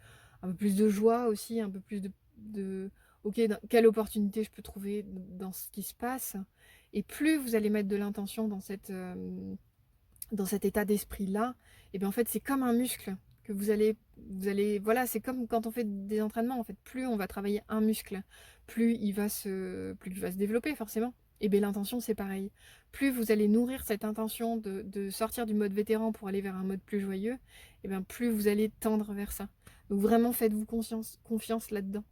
joie aussi, un peu plus de ok, quelle opportunité je peux trouver dans ce qui se passe. Et plus vous allez mettre de l'intention dans cet état d'esprit-là, et bien en fait c'est comme un muscle que voilà, c'est comme quand on fait des entraînements, en fait, plus on va travailler un muscle, plus il va se développer forcément. Et bien l'intention c'est pareil. Plus vous allez nourrir cette intention de sortir du mode vétéran pour aller vers un mode plus joyeux, et bien plus vous allez tendre vers ça. Donc vraiment faites-vous confiance là-dedans.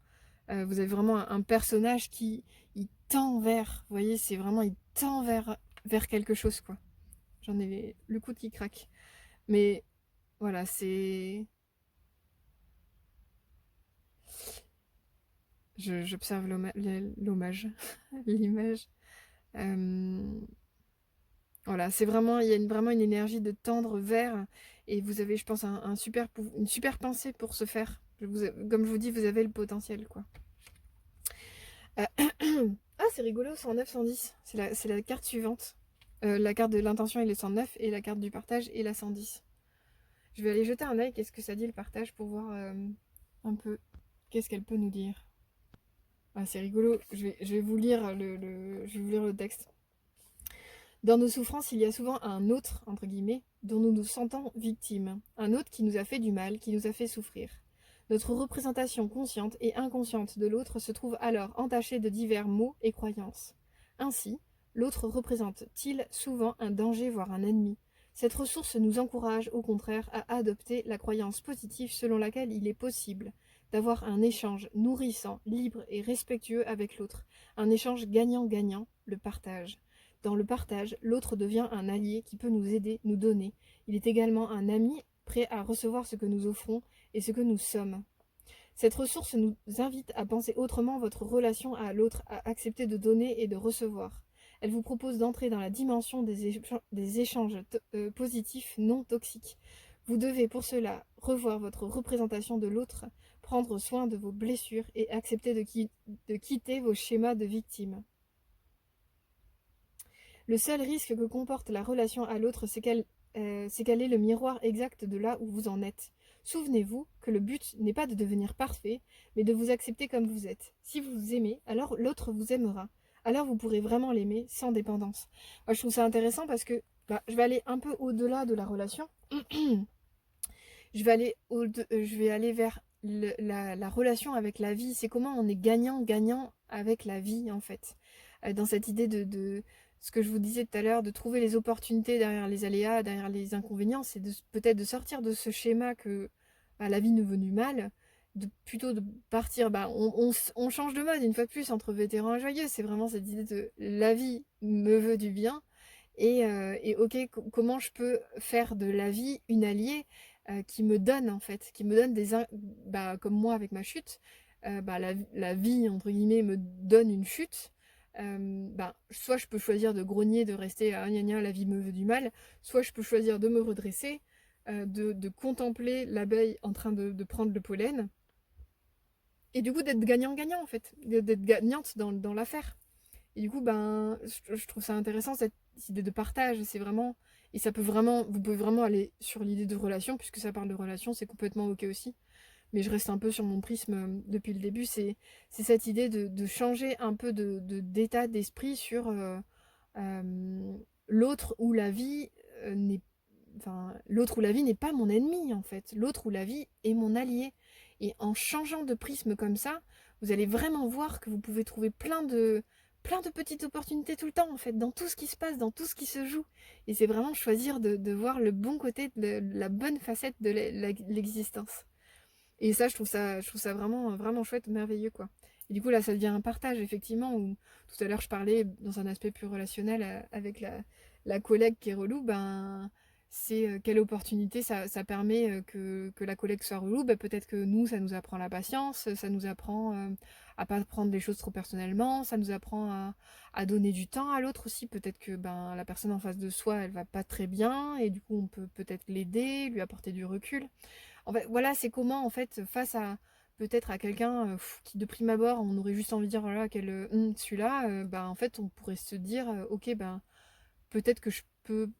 Vous avez vraiment un personnage qui il tend vers, vous voyez, c'est vraiment, il tend vers quelque chose, quoi. J'en ai le coude qui craque. Mais voilà, j'observe l'hommage, l'image. Euh, voilà, c'est vraiment, il y a vraiment une énergie de tendre vers, et vous avez, je pense, une super pensée pour ce faire. Comme je vous dis, vous avez le potentiel, quoi. Euh, ah, c'est rigolo, 109, 110. C'est la carte suivante. La carte de l'intention, il est 109, et la carte du partage est la 110. Je vais aller jeter un œil, qu'est-ce que ça dit le partage, pour voir un peu qu'est-ce qu'elle peut nous dire. Ah, c'est rigolo, je vais vous lire je vais vous lire le texte. Dans nos souffrances, il y a souvent un autre, entre guillemets, dont nous nous sentons victimes. Un autre qui nous a fait du mal, qui nous a fait souffrir. Notre représentation consciente et inconsciente de l'autre se trouve alors entachée de divers mots et croyances. Ainsi, l'autre représente-t-il souvent un danger, voire un ennemi? Cette ressource nous encourage au contraire à adopter la croyance positive selon laquelle il est possible d'avoir un échange nourrissant, libre et respectueux avec l'autre. Un échange gagnant-gagnant, le partage. Dans le partage, l'autre devient un allié qui peut nous aider, nous donner. Il est également un ami prêt à recevoir ce que nous offrons et ce que nous sommes. Cette ressource nous invite à penser autrement votre relation à l'autre, à accepter de donner et de recevoir. Elle vous propose d'entrer dans la dimension des échanges positifs non toxiques. Vous devez pour cela revoir votre représentation de l'autre, prendre soin de vos blessures et accepter de quitter vos schémas de victime. Le seul risque que comporte la relation à l'autre, c'est qu'elle est le miroir exact de là où vous en êtes. Souvenez-vous que le but n'est pas de devenir parfait, mais de vous accepter comme vous êtes. Si vous vous aimez, alors l'autre vous aimera. Alors vous pourrez vraiment l'aimer sans dépendance. Moi, je trouve ça intéressant parce que je vais aller un peu au-delà de la relation. Je vais aller vers la relation avec la vie. C'est comment on est gagnant-gagnant avec la vie, en fait. Dans cette idée de ce que je vous disais tout à l'heure, de trouver les opportunités derrière les aléas, derrière les inconvénients, c'est peut-être de sortir de ce schéma que la vie nous veut du mal, plutôt de partir, on change de mode une fois de plus entre vétéran et joyeux, c'est vraiment cette idée de la vie me veut du bien, et ok, comment je peux faire de la vie une alliée qui me donne en fait, qui me donne comme moi avec ma chute, la vie entre guillemets me donne une chute. Soit je peux choisir de grogner, de rester ah gna gna, la vie me veut du mal, soit je peux choisir de me redresser, de contempler l'abeille en train de prendre le pollen, et du coup d'être gagnant-gagnant en fait, d'être gagnante dans l'affaire. Et du coup, je trouve ça intéressant cette idée de partage. C'est vraiment. Et ça peut vraiment. Vous pouvez vraiment aller sur l'idée de relation, puisque ça parle de relation, c'est complètement ok aussi. Mais je reste un peu sur mon prisme depuis le début. C'est cette idée de changer un peu d'état d'esprit sur l'autre ou la vie n'est. Enfin, l'autre ou la vie n'est pas mon ennemi en fait. L'autre ou la vie est mon allié. Et en changeant de prisme comme ça, vous allez vraiment voir que vous pouvez trouver plein de petites opportunités tout le temps en fait, dans tout ce qui se passe, dans tout ce qui se joue. Et c'est vraiment choisir de voir le bon côté, la bonne facette de l'existence. Et ça, je trouve ça vraiment, vraiment chouette, merveilleux quoi. Et du coup là, ça devient un partage effectivement, où tout à l'heure je parlais dans un aspect plus relationnel avec la collègue qui est relou, c'est quelle opportunité ça permet que la collègue soit relou. Peut-être que nous, ça nous apprend la patience, ça nous apprend à pas prendre les choses trop personnellement, ça nous apprend à donner du temps à l'autre aussi. Peut-être que la personne en face de soi, elle va pas très bien, et du coup on peut peut-être l'aider, lui apporter du recul. En fait, voilà, c'est comment en fait face à peut-être à quelqu'un qui de prime abord on aurait juste envie de dire voilà celui-là, en fait on pourrait se dire ok peut-être que je peux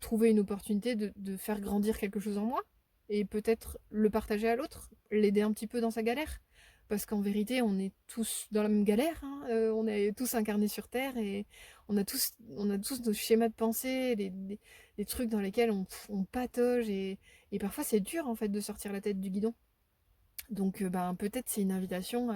trouver une opportunité de faire grandir quelque chose en moi et peut-être le partager à l'autre, l'aider un petit peu dans sa galère. Parce qu'en vérité, on est tous dans la même galère, hein. On est tous incarnés sur Terre et on a tous nos schémas de pensée, des trucs dans lesquels on patauge et parfois c'est dur en fait de sortir la tête du guidon. Donc peut-être c'est une invitation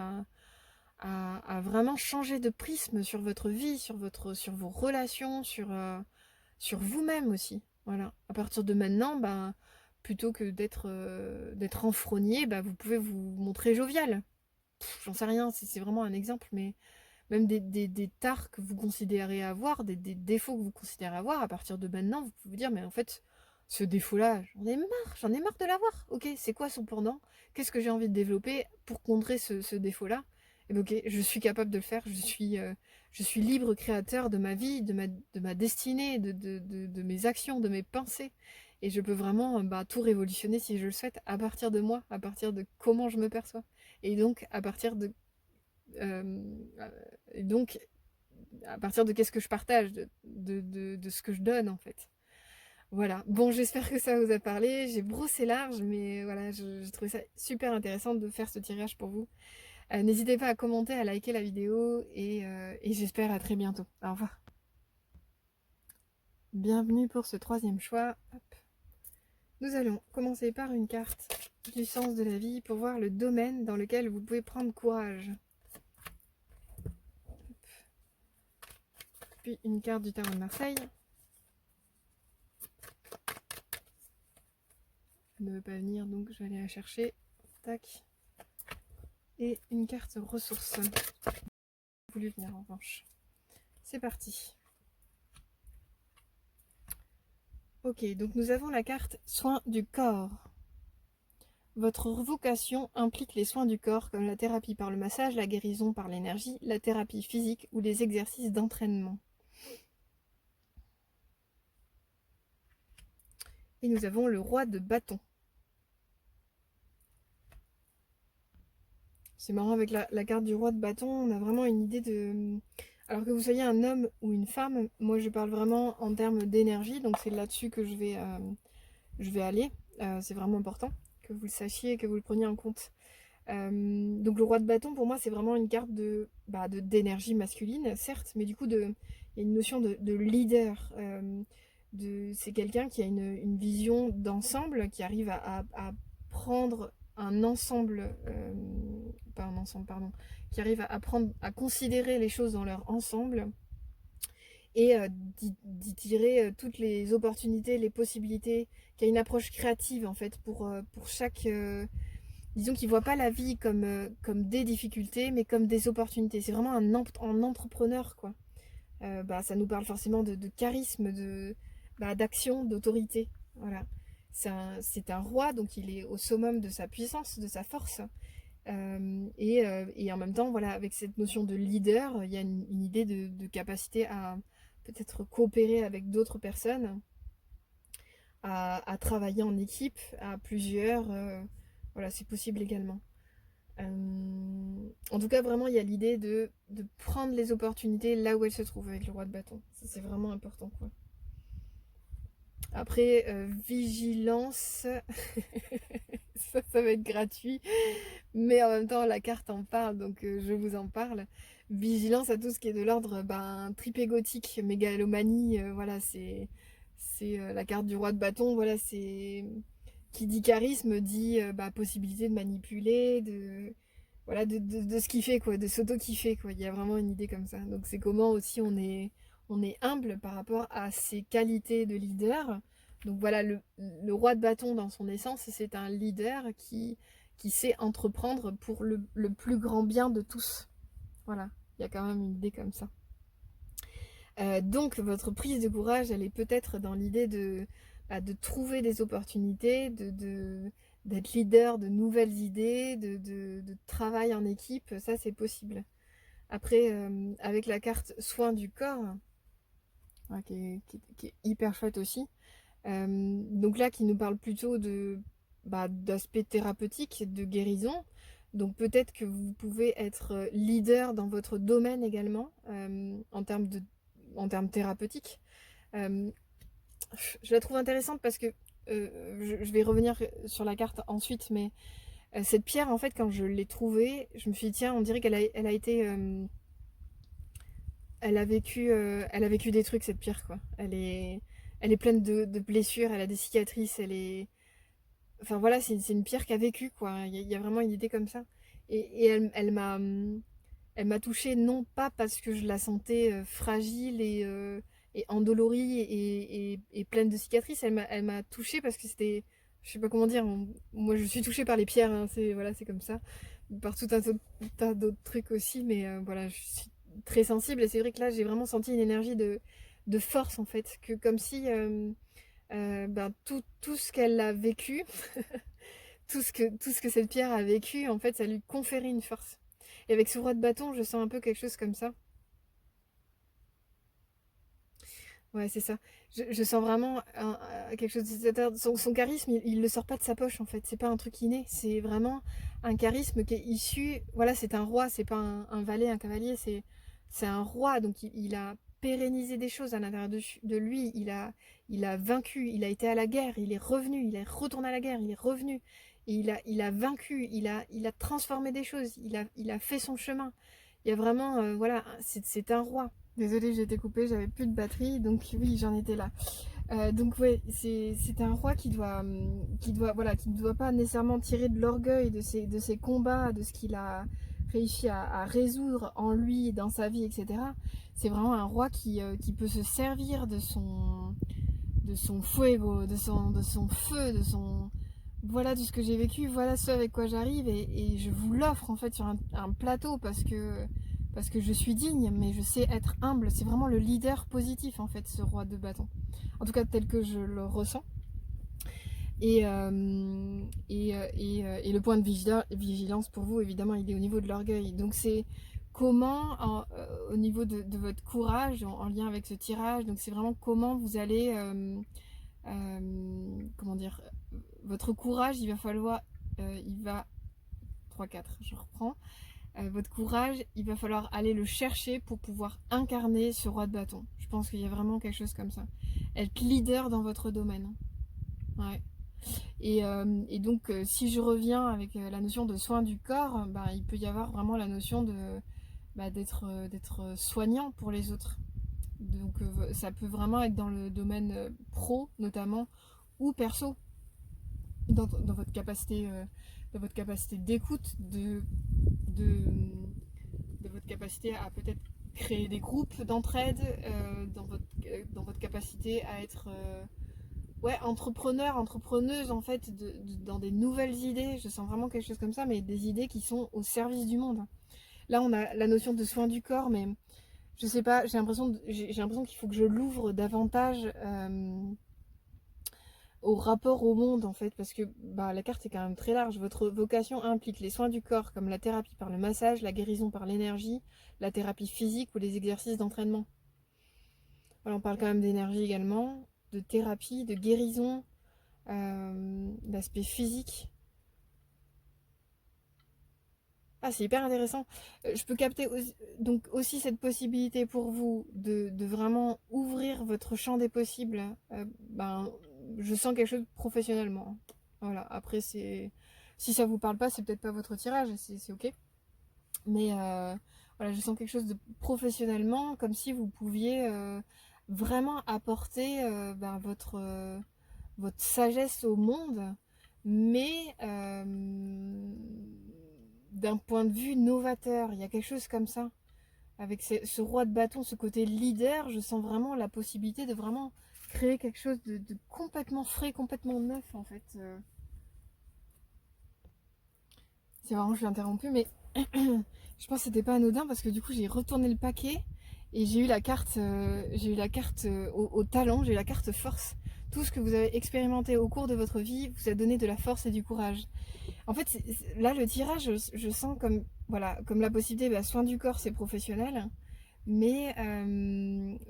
à vraiment changer de prisme sur votre vie, sur vos relations, sur vous-même aussi. Voilà. À partir de maintenant, plutôt que d'être renfrogné, vous pouvez vous montrer jovial. J'en sais rien, c'est vraiment un exemple, mais même des tares que vous considérez avoir, des défauts que vous considérez avoir, à partir de maintenant, vous pouvez vous dire, mais en fait, ce défaut-là, j'en ai marre de l'avoir. Ok, c'est quoi son pendant? Qu'est-ce que j'ai envie de développer pour contrer ce défaut-là? Et ok, je suis capable de le faire, je suis libre créateur de ma vie, de ma destinée, de mes actions, de mes pensées. Et je peux vraiment tout révolutionner si je le souhaite à partir de moi, à partir de comment je me perçois. Et donc à partir de euh, et donc, à partir de qu'est-ce que je partage, de ce que je donne en fait. Voilà. Bon, j'espère que ça vous a parlé. J'ai brossé large, mais voilà, j'ai trouvé ça super intéressant de faire ce tirage pour vous. N'hésitez pas à commenter, à liker la vidéo et j'espère à très bientôt. Au revoir. Bienvenue pour ce troisième choix. Hop. Nous allons commencer par une carte du sens de la vie pour voir le domaine dans lequel vous pouvez prendre courage. Puis une carte du tarot de Marseille. Elle ne veut pas venir, donc je vais aller la chercher. Tac. Et une carte ressources. Elle a voulu venir en revanche. C'est parti. Ok, donc nous avons la carte soins du corps. Votre vocation implique les soins du corps comme la thérapie par le massage, la guérison par l'énergie, la thérapie physique ou les exercices d'entraînement. Et nous avons le roi de bâton. C'est marrant, avec la carte du roi de bâton, on a vraiment une idée de... Alors que vous soyez un homme ou une femme, moi je parle vraiment en termes d'énergie, donc c'est là-dessus que je vais aller. C'est vraiment important que vous le sachiez et que vous le preniez en compte. Donc le roi de bâton, pour moi, c'est vraiment une carte d'énergie masculine, certes, mais du coup, il y a une notion de leader. C'est quelqu'un qui a une vision d'ensemble, qui arrive à prendre un ensemble, pas un ensemble, pardon, qui arrive à considérer les choses dans leur ensemble et d'y tirer toutes les opportunités, les possibilités, qui a une approche créative en fait pour chaque... disons qu'il ne voit pas la vie comme des difficultés, mais comme des opportunités. C'est vraiment un entrepreneur, quoi. Ça nous parle forcément de charisme, d'action, d'autorité. Voilà. C'est un roi, donc il est au summum de sa puissance, de sa force. Et en même temps, voilà, avec cette notion de leader, il y a une idée de capacité à peut-être coopérer avec d'autres personnes, à travailler en équipe, à plusieurs. Voilà, c'est possible également. En tout cas, vraiment, il y a l'idée de prendre les opportunités là où elles se trouvent avec le roi de bâton. Ça, c'est vraiment important, quoi. Après, vigilance, ça va être gratuit, mais en même temps, la carte en parle, donc je vous en parle. Vigilance à tout ce qui est de l'ordre tripégotique, mégalomanie, voilà, c'est la carte du roi de bâton, voilà, c'est... Qui dit charisme dit possibilité de manipuler, voilà, de se kiffer, quoi, de s'auto-kiffer, quoi. Il y a vraiment une idée comme ça. Donc c'est comment aussi on est humble par rapport à ses qualités de leader. Donc voilà, le roi de bâton dans son essence, c'est un leader qui sait entreprendre pour le plus grand bien de tous. Voilà, il y a quand même une idée comme ça. Donc votre prise de courage, elle est peut-être dans l'idée de trouver des opportunités, d'être leader de nouvelles idées, de travail en équipe, ça c'est possible. Après, avec la carte soin du corps, qui est hyper chouette aussi, donc là qui nous parle plutôt d'aspect thérapeutique, de guérison. Donc peut-être que vous pouvez être leader dans votre domaine également, en termes thérapeutiques. Je la trouve intéressante parce que je vais revenir sur la carte ensuite, mais cette pierre, en fait, quand je l'ai trouvée, je me suis dit, tiens, on dirait elle a été... elle a vécu des trucs, cette pierre, quoi. Elle est pleine de blessures, elle a des cicatrices, elle est... Enfin voilà, c'est une pierre qui a vécu, quoi. Il y a vraiment une idée comme ça. Et elle m'a touchée, non pas parce que je la sentais fragile et endolorie et pleine de cicatrices. Elle m'a touchée parce que c'était, je sais pas comment dire, moi je suis touchée par les pierres, hein, c'est comme ça, par tout un tas d'autres trucs aussi, mais voilà, je suis très sensible et c'est vrai que là j'ai vraiment senti une énergie de force en fait, que comme si tout ce qu'elle a vécu, tout ce que cette pierre a vécu, en fait, ça lui conférait une force. Et avec ce roi de bâton, je sens un peu quelque chose comme ça. Ouais, c'est ça. Je sens vraiment quelque chose de cet ordre. Son charisme, il le sort pas de sa poche, en fait. C'est pas un truc inné. C'est vraiment un charisme qui est issu... Voilà, c'est un roi, c'est pas un valet, un cavalier. C'est un roi, donc il a pérennisé des choses à l'intérieur de lui. Il a vaincu, il a été à la guerre, il est revenu, il est retourné à la guerre, il est revenu. Il a vaincu, il a transformé des choses, il a fait son chemin. Il y a vraiment... voilà, c'est un roi. Désolée, j'ai été coupée, j'avais plus de batterie, donc oui, j'en étais là. Donc ouais, c'est un roi voilà, qui ne doit pas nécessairement tirer de l'orgueil de ses combats, de ce qu'il a réussi à résoudre en lui, dans sa vie, etc. C'est vraiment un roi qui peut se servir de son fuego, de son feu, voilà tout ce que j'ai vécu, voilà ce avec quoi j'arrive, et je vous l'offre en fait sur un plateau parce que je suis digne, mais je sais être humble. C'est vraiment le leader positif en fait, ce roi de bâton. En tout cas, tel que je le ressens. Et, et le point de vigilance pour vous, évidemment, il est au niveau de l'orgueil. Donc c'est comment, au niveau de votre courage, en lien avec ce tirage, donc c'est vraiment comment vous allez, comment dire, votre courage, il va, 3-4, je reprends. Votre courage, il va falloir aller le chercher pour pouvoir incarner ce roi de bâton. Je pense qu'il y a vraiment quelque chose comme ça. Être leader dans votre domaine. Ouais. Et donc, si je reviens avec la notion de soin du corps, bah, il peut y avoir vraiment la notion d'être soignant pour les autres. Donc, ça peut vraiment être dans le domaine pro, notamment, ou perso, dans votre capacité d'écoute, de, de votre capacité à peut-être créer des groupes d'entraide, dans votre capacité à être ouais, entrepreneuse en fait, dans des nouvelles idées. Je sens vraiment quelque chose comme ça, mais des idées qui sont au service du monde. Là, on a la notion de soin du corps, mais je sais pas, j'ai l'impression qu'il faut que je l'ouvre davantage au rapport au monde en fait, parce que bah, la carte est quand même très large. Votre vocation implique les soins du corps, comme la thérapie par le massage, la guérison par l'énergie, la thérapie physique ou les exercices d'entraînement. Voilà, on parle quand même d'énergie également, de thérapie, de guérison, d'aspect physique. Ah, c'est hyper intéressant. Je peux capter donc aussi cette possibilité pour vous de vraiment ouvrir votre champ des possibles. Ben, je sens quelque chose professionnellement. Voilà, après, si ça vous parle pas, c'est peut-être pas votre tirage, c'est ok. Mais voilà, je sens quelque chose de professionnellement, comme si vous pouviez vraiment apporter ben, votre sagesse au monde, mais d'un point de vue novateur. Il y a quelque chose comme ça. Avec ce roi de bâton, ce côté leader, je sens vraiment la possibilité de vraiment créer quelque chose de complètement frais, complètement neuf en fait. C'est marrant, je suis interrompue, mais je pense que c'était pas anodin parce que du coup j'ai retourné le paquet et j'ai eu la carte au talent, j'ai eu la carte force. Tout ce que vous avez expérimenté au cours de votre vie vous a donné de la force et du courage. En fait, là, le tirage, je sens comme, voilà, comme la possibilité, bah, soin du corps, c'est professionnel, mais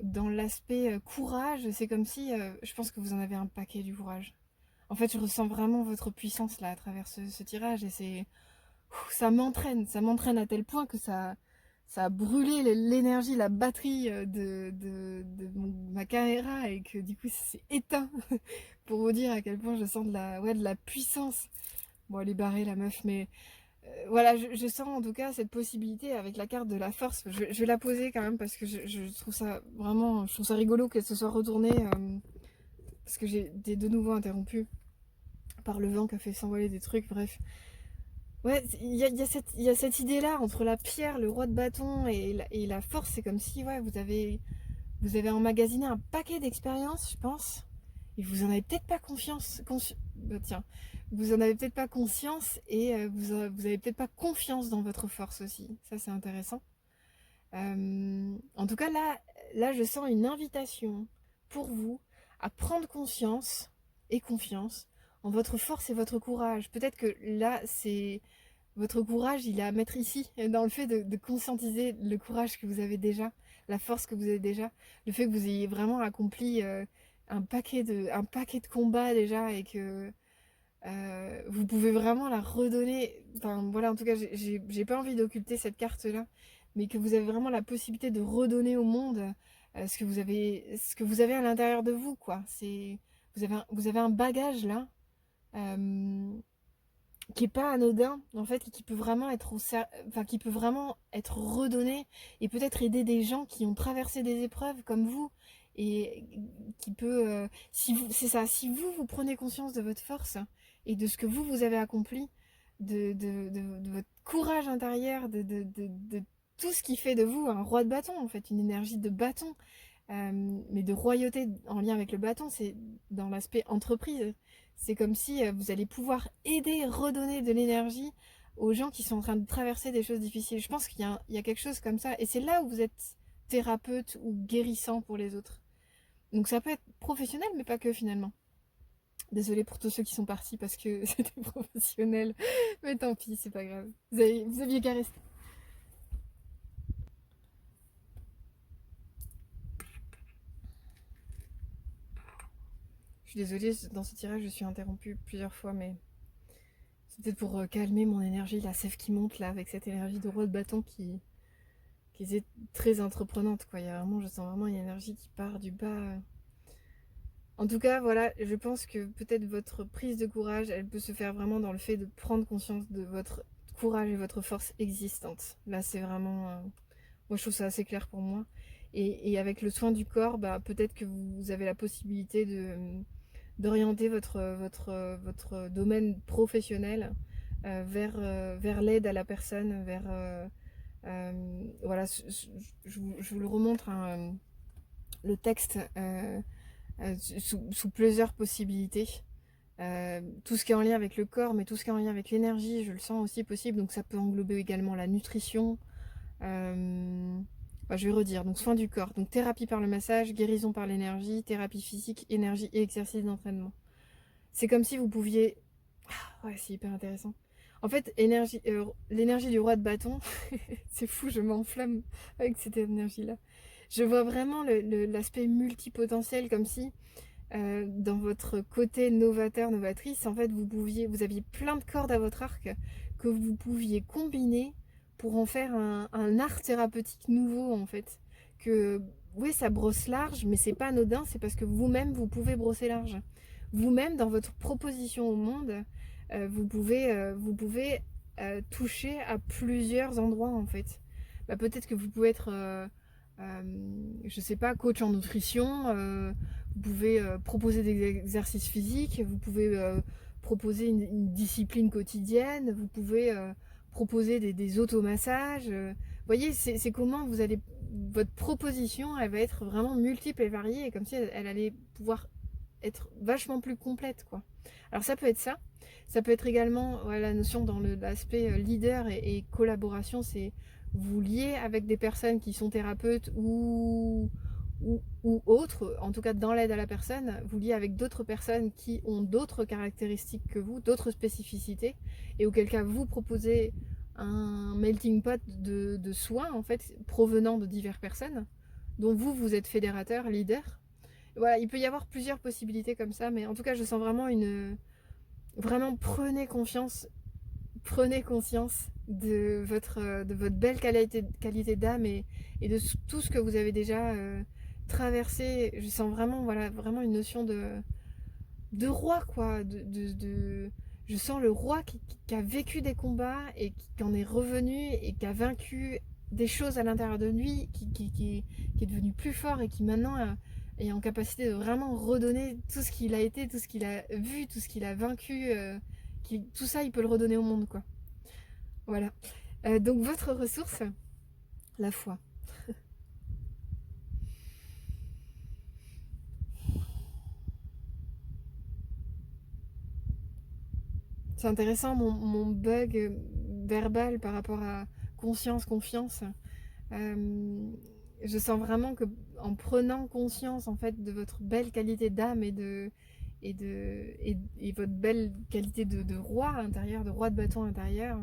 dans l'aspect courage, c'est comme si, je pense que vous en avez un paquet du courage. En fait, je ressens vraiment votre puissance là à travers ce tirage et ça m'entraîne à tel point que ça a brûlé l'énergie, la batterie ma caméra et que du coup, c'est éteint pour vous dire à quel point je sens ouais, de la puissance. Bon, elle est barrée la meuf, mais voilà, je sens en tout cas cette possibilité avec la carte de la force. Je vais la poser quand même parce que je trouve ça vraiment, je trouve ça rigolo qu'elle se soit retournée parce que j'ai été de nouveau interrompue par le vent qui a fait s'envoler des trucs, bref. Ouais, il y a cette idée-là entre la pierre, le roi de bâton et la force. C'est comme si ouais, vous avez emmagasiné un paquet d'expériences, je pense. Et vous en avez peut-être pas tiens, vous en avez peut-être pas conscience et vous avez peut-être pas confiance dans votre force aussi. Ça, c'est intéressant. En tout cas, là, je sens une invitation pour vous à prendre conscience et confiance en votre force et votre courage. Peut-être que là, c'est votre courage, il est à mettre ici, dans le fait de conscientiser le courage que vous avez déjà, la force que vous avez déjà, le fait que vous ayez vraiment accompli un paquet de combats déjà et que vous pouvez vraiment la redonner. Enfin voilà, en tout cas, j'ai pas envie d'occulter cette carte-là, mais que vous avez vraiment la possibilité de redonner au monde ce que vous avez à l'intérieur de vous, quoi. Vous avez un bagage là. euh, qui est pas anodin en fait et qui peut vraiment enfin qui peut vraiment être redonné et peut-être aider des gens qui ont traversé des épreuves comme vous et qui peut... si vous, c'est ça, si vous prenez conscience de votre force et de ce que vous avez accompli, de votre courage intérieur, de tout ce qui fait de vous un roi de bâton, en fait, une énergie de bâton, mais de royauté en lien avec le bâton, c'est dans l'aspect entreprise. C'est comme si vous allez pouvoir aider, redonner de l'énergie aux gens qui sont en train de traverser des choses difficiles. Je pense il y a quelque chose comme ça. Et c'est là où vous êtes thérapeute ou guérissant pour les autres. Donc ça peut être professionnel, mais pas que finalement. Désolée pour tous ceux qui sont partis parce que c'était professionnel. Mais tant pis, c'est pas grave. Vous aviez qu'à rester. Je suis désolée, dans ce tirage, je suis interrompue plusieurs fois, mais c'est peut-être pour calmer mon énergie, la sève qui monte là, avec cette énergie de roi de bâton qui est très entreprenante, quoi. Il y a vraiment, je sens vraiment une énergie qui part du bas. En tout cas, voilà, je pense que peut-être votre prise de courage, elle peut se faire vraiment dans le fait de prendre conscience de votre courage et votre force existante. Là, c'est vraiment... moi, je trouve ça assez clair pour moi. Et avec le soin du corps, bah, peut-être que vous avez la possibilité d'orienter votre domaine professionnel vers l'aide à la personne, voilà, je vous le remontre, hein, le texte sous plusieurs possibilités. Tout ce qui est en lien avec le corps, mais tout ce qui est en lien avec l'énergie, je le sens aussi possible. Donc ça peut englober également la nutrition. Je vais redire. Donc soins du corps, donc thérapie par le massage, guérison par l'énergie, thérapie physique, énergie et exercice d'entraînement. C'est comme si vous pouviez... Ouais, c'est hyper intéressant. En fait, l'énergie du roi de bâton, c'est fou, je m'enflamme avec cette énergie-là. Je vois vraiment l'aspect multipotentiel, comme si dans votre côté novateur, novatrice, en fait, vous aviez plein de cordes à votre arc que vous pouviez combiner pour en faire un art thérapeutique nouveau, en fait. Que, oui, ça brosse large, mais c'est pas anodin, c'est parce que vous-même, vous pouvez brosser large. Vous-même, dans votre proposition au monde, vous pouvez toucher à plusieurs endroits, en fait. Bah, peut-être que vous pouvez être... je sais pas, coach en nutrition, vous pouvez proposer des exercices physiques, vous pouvez proposer une discipline quotidienne, vous pouvez proposer des automassages. Vous voyez, c'est comment vous allez... Votre proposition, elle va être vraiment multiple et variée, et comme si elle allait pouvoir être vachement plus complète, quoi. Alors ça peut être ça. Ça peut être également la notion dans l'aspect leader et collaboration, c'est vous lier avec des personnes qui sont thérapeutes ou autres, en tout cas dans l'aide à la personne, vous lier avec d'autres personnes qui ont d'autres caractéristiques que vous, d'autres spécificités, et auquel cas vous proposez un melting pot de soins en fait provenant de diverses personnes, dont vous êtes fédérateur, leader. Voilà, il peut y avoir plusieurs possibilités comme ça, mais en tout cas je sens vraiment vraiment prenez conscience de votre belle qualité d'âme et de tout ce que vous avez déjà traversé. Je sens vraiment, voilà, vraiment une notion de roi, quoi. Je sens le roi qui a vécu des combats et qui en est revenu et qui a vaincu des choses à l'intérieur de lui, qui est devenu plus fort et qui maintenant est en capacité de vraiment redonner tout ce qu'il a été, tout ce qu'il a vu, tout ce qu'il a vaincu. Tout ça, il peut le redonner au monde, quoi. Voilà. Donc votre ressource, la foi. C'est intéressant mon bug verbal par rapport à conscience, confiance. Je sens vraiment que en prenant conscience en fait de votre belle qualité d'âme et votre belle qualité de roi intérieur, de roi de bâton intérieur,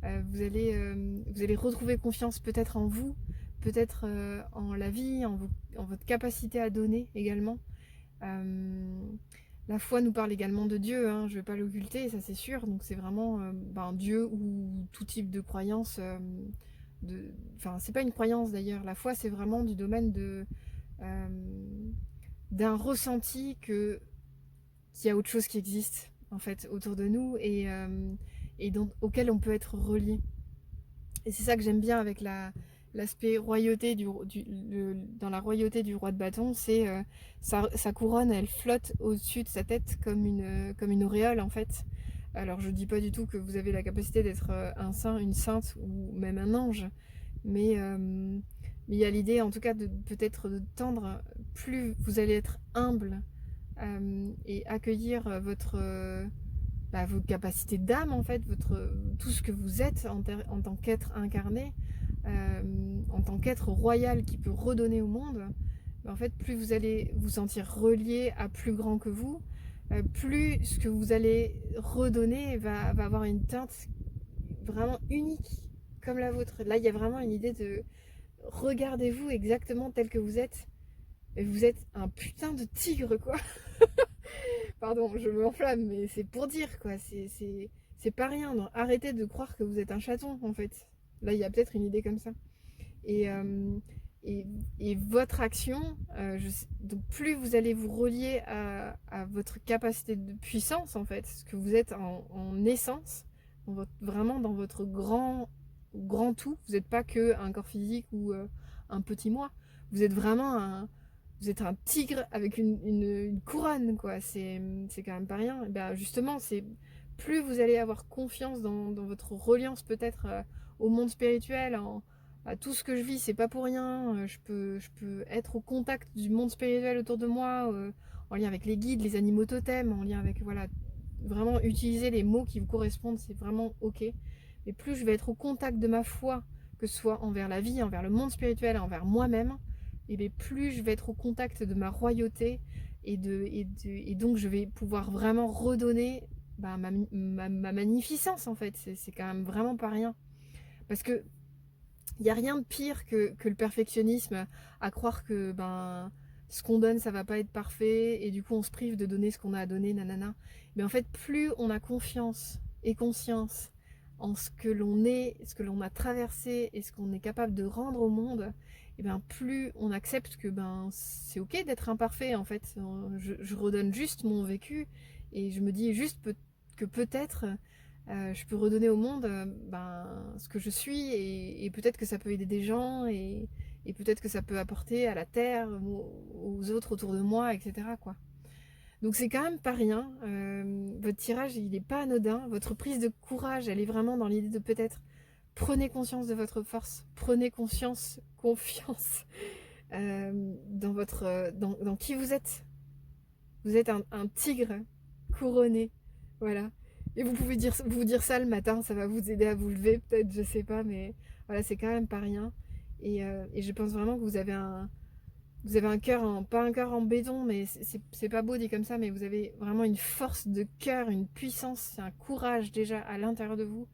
vous allez retrouver confiance peut-être en vous, peut-être en la vie, en votre capacité à donner également. Euh, la foi nous parle également de Dieu, hein, je ne vais pas l'occulter, ça c'est sûr. Donc c'est vraiment Dieu ou tout type de croyance. Enfin, c'est pas une croyance d'ailleurs. La foi, c'est vraiment du domaine euh, d'un ressenti qu'il y a autre chose qui existe en fait autour de nous et auquel on peut être relié. Et c'est ça que j'aime bien avec l'aspect royauté dans la royauté du roi de bâton, c'est sa couronne, elle flotte au-dessus de sa tête comme une auréole en fait. Alors je dis pas du tout que vous avez la capacité d'être un saint, une sainte ou même un ange, mais il y a l'idée en tout cas de peut-être de tendre, plus vous allez être humble et accueillir vos capacités d'âme en fait, tout ce que vous êtes en tant qu'être incarné, en tant qu'être royal qui peut redonner au monde, en fait, plus vous allez vous sentir relié à plus grand que vous, plus ce que vous allez redonner va avoir une teinte vraiment unique, comme la vôtre. Là, il y a vraiment une idée de regardez-vous exactement tel que vous êtes. Et vous êtes un putain de tigre, quoi. Pardon, je m'enflamme, mais c'est pour dire, quoi. C'est pas rien. Non. Arrêtez de croire que vous êtes un chaton, en fait. Là, il y a peut-être une idée comme ça. Et, euh, et, et votre action, donc plus vous allez vous relier à votre capacité de puissance, en fait, ce que vous êtes en essence, vraiment dans votre grand tout. Vous n'êtes pas que un corps physique ou un petit moi. Vous êtes vraiment vous êtes un tigre avec une couronne, quoi. C'est quand même pas rien. Et ben justement, c'est plus vous allez avoir confiance dans votre reliance peut-être au monde spirituel, à tout ce que je vis, c'est pas pour rien. Je peux être au contact du monde spirituel autour de moi, en lien avec les guides, les animaux totems, en lien avec, voilà, vraiment utiliser les mots qui vous correspondent, c'est vraiment ok. Mais plus je vais être au contact de ma foi, que ce soit envers la vie, envers le monde spirituel, envers moi-même, et bien plus je vais être au contact de ma royauté, et donc je vais pouvoir vraiment redonner ma magnificence en fait. C'est quand même vraiment pas rien. Parce que il n'y a rien de pire que le perfectionnisme, à croire que ce qu'on donne, ça va pas être parfait, et du coup on se prive de donner ce qu'on a à donner, nanana. Mais en fait, plus on a confiance et conscience en ce que l'on est, ce que l'on a traversé et ce qu'on est capable de rendre au monde, et bien plus on accepte que c'est ok d'être imparfait en fait. Je redonne juste mon vécu, et je me dis juste que peut-être je peux redonner au monde ce que je suis, et peut-être que ça peut aider des gens, et peut-être que ça peut apporter à la terre, aux autres autour de moi, etc. quoi. Donc c'est quand même pas rien. Votre tirage, il n'est pas anodin. Votre prise de courage, elle est vraiment dans l'idée de peut-être prenez conscience de votre force, prenez confiance dans qui vous êtes. Vous êtes un tigre couronné, voilà. Et vous pouvez vous dire ça le matin, ça va vous aider à vous lever, peut-être, je sais pas, mais voilà, c'est quand même pas rien. Et je pense vraiment que vous avez un cœur, pas un cœur en béton, mais c'est pas beau dit comme ça, mais vous avez vraiment une force de cœur, une puissance, un courage déjà à l'intérieur de vous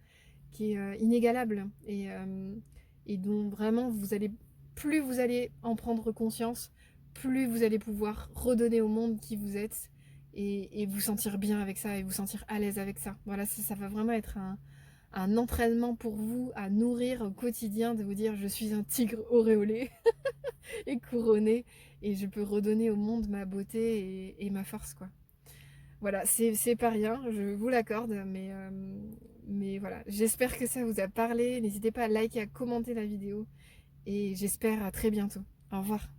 qui est inégalable, et dont vraiment plus vous allez en prendre conscience, plus vous allez pouvoir redonner au monde qui vous êtes, et vous sentir bien avec ça, et vous sentir à l'aise avec ça. Voilà, ça va vraiment être un entraînement pour vous à nourrir au quotidien, de vous dire je suis un tigre auréolé et couronné, et je peux redonner au monde ma beauté et ma force, quoi. Voilà, c'est pas rien, je vous l'accorde, mais voilà, j'espère que ça vous a parlé. N'hésitez pas à liker, à commenter la vidéo, et j'espère à très bientôt. Au revoir.